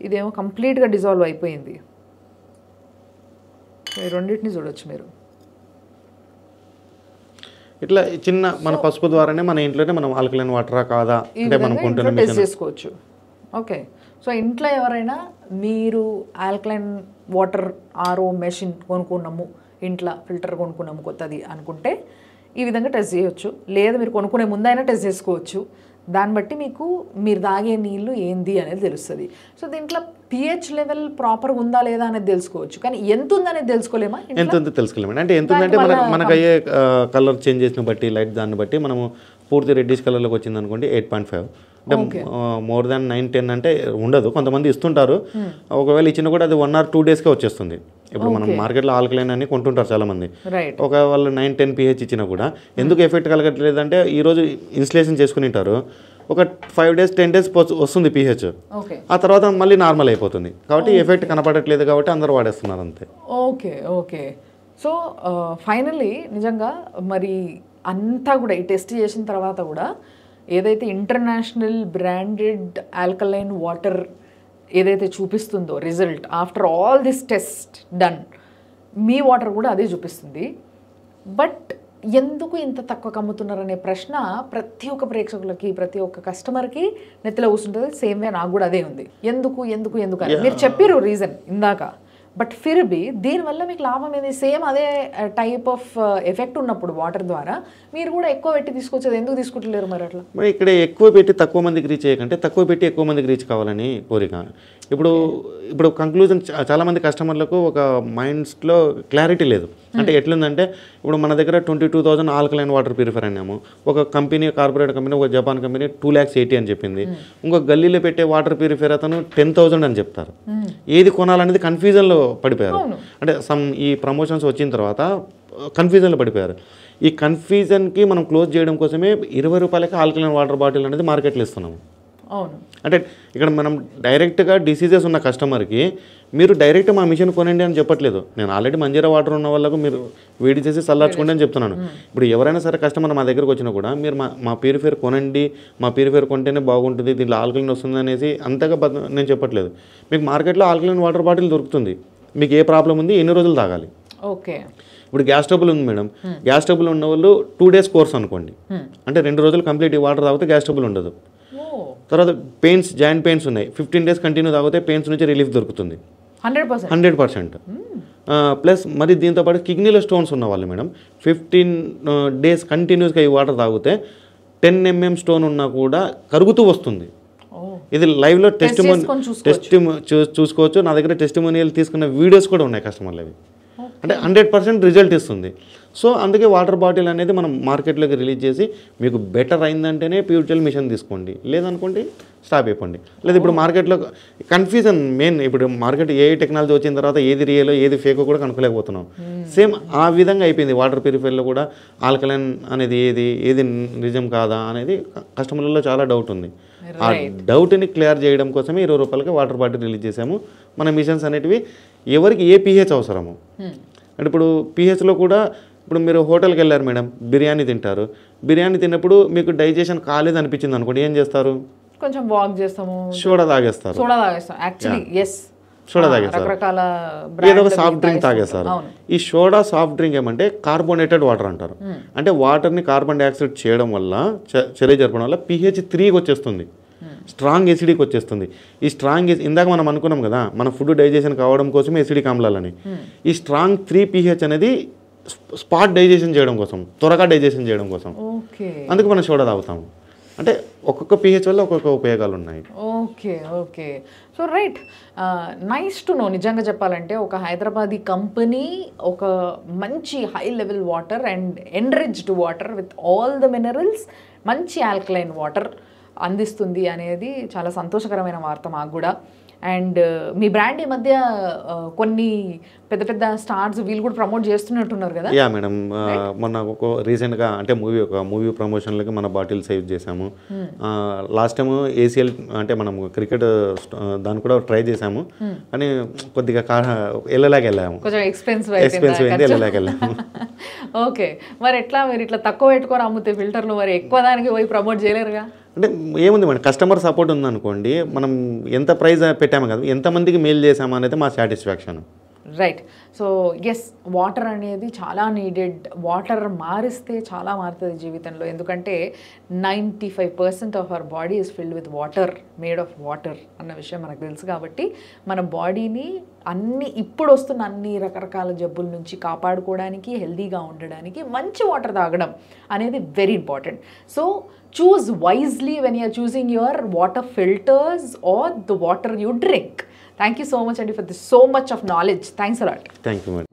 ఇదేమో కంప్లీట్గా డిజాల్వ్ అయిపోయింది. ఈ రెండింటిని చూడొచ్చు మీరు. ఇట్లా చిన్న మన పసుపు ద్వారానే మన ఇంట్లోనే మనం ఆల్కలైన్ వాటరా కాదా అంటే మనం కొంటున్న టెస్ట్ మిషన్ చేసుకోవచ్చు. ఓకే, సో ఇంట్లో ఎవరైనా మీరు ఆల్కలైన్ వాటర్ ఆర్ఓ మెషిన్ కొనుక్కున్నాము, ఇంట్లో ఫిల్టర్ కొనుక్కున్నాము కొత్తది అనుకుంటే ఈ విధంగా టెస్ట్ చేయొచ్చు. లేదా మీరు కొనుక్కునే ముందైనా టెస్ట్ చేసుకోవచ్చు. దాన్ని బట్టి మీకు మీరు తాగే నీళ్ళు ఏంది అనేది తెలుస్తుంది. సో దీంట్లో pH లెవెల్ ప్రాపర్గా ఉందా లేదా అనేది తెలుసుకోవచ్చు. కానీ ఎంత ఉందనేది తెలుసుకోలేమా? ఎంత ఉందో తెలుసుకోలేమండి. అంటే ఎంత ఉందంటే మనకు అయ్యే కలర్ చేంజ్ చేసిన బట్టి లైట్ దాన్ని బట్టి మనము పూర్తి రెడ్డిష్ కలర్లోకి వచ్చింది అనుకోండి 8.5, అంటే మోర్ దాన్ 9-10 అంటే ఉండదు. కొంతమంది ఇస్తుంటారు, ఒకవేళ ఇచ్చిన కూడా అది 1 or 2 daysకే వచ్చేస్తుంది. ఇప్పుడు మనం మార్కెట్లో ఆల్కలైన్ అని కొంటుంటారు చాలామంది. ఒక వాళ్ళు 9-10 pH ఇచ్చినా కూడా ఎందుకు ఎఫెక్ట్ కలగట్లేదు అంటే ఈరోజు ఇన్స్టలేషన్ చేసుకుని ఉంటారు, ఒక 5 days 10 days వస్తుంది pH, ఆ తర్వాత మళ్ళీ నార్మల్ అయిపోతుంది. కాబట్టి ఎఫెక్ట్ కనపడట్లేదు కాబట్టి అందరూ వాడేస్తున్నారు అంతే. Okay okay. సో ఫైనల్లీ నిజంగా మరి అంతా కూడా ఈ టెస్ట్ చేసిన తర్వాత కూడా ఏదైతే ఇంటర్నేషనల్ బ్రాండెడ్ ఆల్కలైన్ వాటర్ ఏదైతే చూపిస్తుందో result after all this test done, మీ వాటర్ కూడా అదే చూపిస్తుంది. బట్ ఎందుకు ఇంత తక్కువ అమ్ముతున్నారనే ప్రశ్న ప్రతి ఒక్క ప్రేక్షకులకి ప్రతి ఒక్క కస్టమర్కి నెత్తిలో కూర్చుంటుంది. సేమ్ వే నాకు కూడా అదే ఉంది. ఎందుకు ఎందుకు ఎందుకు అని మీరు చెప్పారు రీజన్ ఇందాక, బట్ ఫిర్ బి దీనివల్ల మీకు లాభం ఏది? సేమ్ అదే టైప్ ఆఫ్ ఎఫెక్ట్ ఉన్నప్పుడు వాటర్ ద్వారా మీరు కూడా ఎక్కువ పెట్టి తీసుకొచ్చేది ఎందుకు తీసుకుంటలేరు మరి అట్లా? మరి ఇక్కడ ఎక్కువ పెట్టి తక్కువ మందికి రీచ్ అయ్యకంటే తక్కువ పెట్టి ఎక్కువ మందికి రీచ్ కావాలని కోరిక. ఇప్పుడు కంక్లూజన్ చాలామంది కస్టమర్లకు ఒక మైండ్స్లో క్లారిటీ లేదు. అంటే ఎట్లుందంటే ఇప్పుడు మన దగ్గర 22,000 ఆల్కలైన్ వాటర్ ప్యూరిఫైర్ అన్నాము, ఒక కంపెనీ కార్పొరేట్ కంపెనీ ఒక జపాన్ కంపెనీ 2,80,000 అని చెప్పింది, ఇంకొక గల్లీలో పెట్టే వాటర్ ప్యూరిఫైర్ అతను 10,000 అని చెప్తారు. ఏది కొనాలనేది కన్ఫ్యూజన్లో పడిపోయారు. అంటే ఈ ప్రమోషన్స్ వచ్చిన తర్వాత కన్ఫ్యూజన్లో పడిపోయారు. ఈ కన్ఫ్యూజన్కి మనం క్లోజ్ చేయడం కోసమే 20 రూపాయలకి ఆల్కలైన్ వాటర్ బాటిల్ అనేది మార్కెట్లో ఇస్తున్నాము. అంటే ఇక్కడ మనం డైరెక్ట్గా డిసీజెస్ ఉన్న కస్టమర్కి మీరు డైరెక్ట్ మా మిషన్ కొనండి అని చెప్పట్లేదు. నేను ఆల్రెడీ మంజీరా వాటర్ ఉన్న వాళ్ళకు మీరు వేడి చేసి చల్లార్చుకోండి అని చెప్తున్నాను. ఇప్పుడు ఎవరైనా సరే కస్టమర్ మా దగ్గరకు వచ్చినా కూడా మీరు మా ప్యూరిఫైర్ కొనండి, మా ప్యూరిఫైర్ కొంటేనే బాగుంటుంది, దీంట్లో ఆల్కలైన్ వస్తుంది అనేసి అంతగా నేను చెప్పట్లేదు. మీకు మార్కెట్లో ఆల్కలైన్ వాటర్ బాటిల్ దొరుకుతుంది, మీకు ఏ ప్రాబ్లం ఉంది, ఎన్ని రోజులు తాగాలి. ఓకే, ఇప్పుడు గ్యాస్ ట్రబుల్ ఉంది మేడం, గ్యాస్ ట్రబుల్ ఉన్న వాళ్ళు 2 days కోర్స్ అనుకోండి, అంటే 2 రోజులు కంప్లీట్ ఈ వాటర్ తాగితే గ్యాస్ ట్రబుల్ ఉండదు. తర్వాత పెయిన్స్, జాయింట్ పెయిన్స్ ఉన్నాయి, 15 days కంటిన్యూ తాగితే పెయిన్స్ నుంచి రిలీఫ్ దొరుకుతుంది 100%. ప్లస్ మరి దీంతోపాటు కిడ్నీలో స్టోన్స్ ఉన్న వాళ్ళు మేడం 15 days కంటిన్యూస్గా ఈ వాటర్ తాగితే 10 mm స్టోన్ ఉన్నా కూడా కరుగుతూ వస్తుంది. ఇది లైవ్లో చూసుకోవచ్చు. నా దగ్గర టెస్టిమోనియల్ తీసుకున్న వీడియోస్ కూడా ఉన్నాయి కస్టమర్లు, అవి అంటే 100% రిజల్ట్ ఇస్తుంది. సో అందుకే వాటర్ బాటిల్ అనేది మనం మార్కెట్లోకి రిలీజ్ చేసి మీకు బెటర్ అయిందంటేనే ప్యూరిటల్ మిషన్ తీసుకోండి, లేదనుకోండి స్టాప్ అయిపోండి. లేదా ఇప్పుడు మార్కెట్లో కన్ఫ్యూజన్ మెయిన్, ఇప్పుడు మార్కెట్ ఏ టెక్నాలజీ వచ్చిన తర్వాత ఏది రియలో ఏది ఫేకో కూడా కనుక్కోలేకపోతున్నాం. సేమ్ ఆ విధంగా అయిపోయింది వాటర్ ప్యూరిఫైర్లో కూడా. ఆల్కలైన్ అనేది ఏది నిజం కాదా అనేది కస్టమర్లలో చాలా డౌట్ ఉంది. ఆ డౌట్ని క్లియర్ చేయడం కోసమే 20 రూపాయలకి వాటర్ బాటిల్ రిలీజ్ చేసాము. మన మిషన్స్ అనేటివి ఎవరికి ఏ pH అవసరము అంటే ఇప్పుడు pHలో కూడా ఇప్పుడు మీరు హోటల్కి వెళ్ళారు మేడం, బిర్యానీ తింటారు, బిర్యానీ తిన్నప్పుడు మీకు డైజెషన్ కాలేదు అనిపించింది అనుకోండి, ఏం చేస్తారు? కొంచెం వాక్ చేస్తాము, సోడా తాగేస్తారు, ఏదో ఒక సాఫ్ట్ డ్రింక్ తాగేస్తారు. ఈ సోడా సాఫ్ట్ డ్రింక్ ఏమంటే కార్బోనేటెడ్ వాటర్ అంటారు. అంటే వాటర్ని కార్బన్ డైఆక్సైడ్ చేయడం వల్ల, చర్య జరపడం వల్ల pH 3కి వచ్చేస్తుంది, స్ట్రాంగ్ ఎసిడిక్ వచ్చేస్తుంది. ఈ స్ట్రాంగ్ ఇందాక మనం అనుకున్నాం కదా మన ఫుడ్ డైజెషన్ కావడం కోసమే ఎసిడిక్ ఆమ్లాలని. ఈ స్ట్రాంగ్ 3 pH అనేది స్పాట్ డైజెషన్ చేయడం కోసం, త్వరగా డైజెషన్ చేయడం కోసం, అందుకు మనం సోడా తాగుతాము. అంటే ఒక్కొక్క pH వల్ల ఒక్కొక్క ఉపయోగాలు ఉన్నాయి. Okay okay. So right, nice to know. నిజంగా చెప్పాలంటే ఒక హైదరాబాదీ కంపెనీ ఒక మంచి high level water and enriched water with all the minerals, మంచి ఆల్కలైన్ వాటర్ అందిస్తుంది అనేది చాలా సంతోషకరమైన వార్త మాకు కూడా. అండ్ మీ బ్రాండ్ ఈ మధ్య కొన్ని పెద్ద పెద్ద స్టార్స్ వీళ్ళు కూడా ప్రమోట్ చేస్తున్నట్టున్నారు కదా? యా మేడం, మొన్న రీసెంట్గా అంటే మూవీ ప్రమోషన్లకి మన బాటిల్స్ యూజ్ చేసాము. లాస్ట్ టైం ACL అంటే మనం క్రికెట్ దాన్ని కూడా ట్రై చేసాము, కానీ కొద్దిగా వెళ్ళాము, కొంచెం ఎక్స్పెన్సివ్ అయింది, వెళ్ళాము. ఓకే, మరి ఎట్లా మీరు ఇట్లా తక్కువ పెట్టుకొని అమ్ముతే ఫిల్టర్లు మరి ఎక్కువ దానికి పోయి ప్రమోట్ చేయలేరుగా? అంటే ఏముంది మేడం, కస్టమర్ సపోర్ట్ ఉందనుకోండి, మనం ఎంత ప్రైస్ పెట్టాము కదా, ఎంతమందికి మెయిల్ చేసాము అనేది మా satisfaction. Right. So yes, water అనేది చాలా నీడెడ్. వాటర్ మారిస్తే చాలా మారుతుంది జీవితంలో. ఎందుకంటే 95% of our body is filled with water, made of water అన్న విషయం మనకు తెలుసు. కాబట్టి మన బాడీని ఇప్పుడు వస్తున్న అన్ని రకరకాల జబ్బుల నుంచి కాపాడుకోవడానికి, హెల్దీగా ఉండడానికి మంచి వాటర్ తాగడం అనేది very important. So choose wisely when you are choosing your water filters or the water you drink. Thank you so much, Andy, for this so much of knowledge. Thanks a lot. Thank you, madam.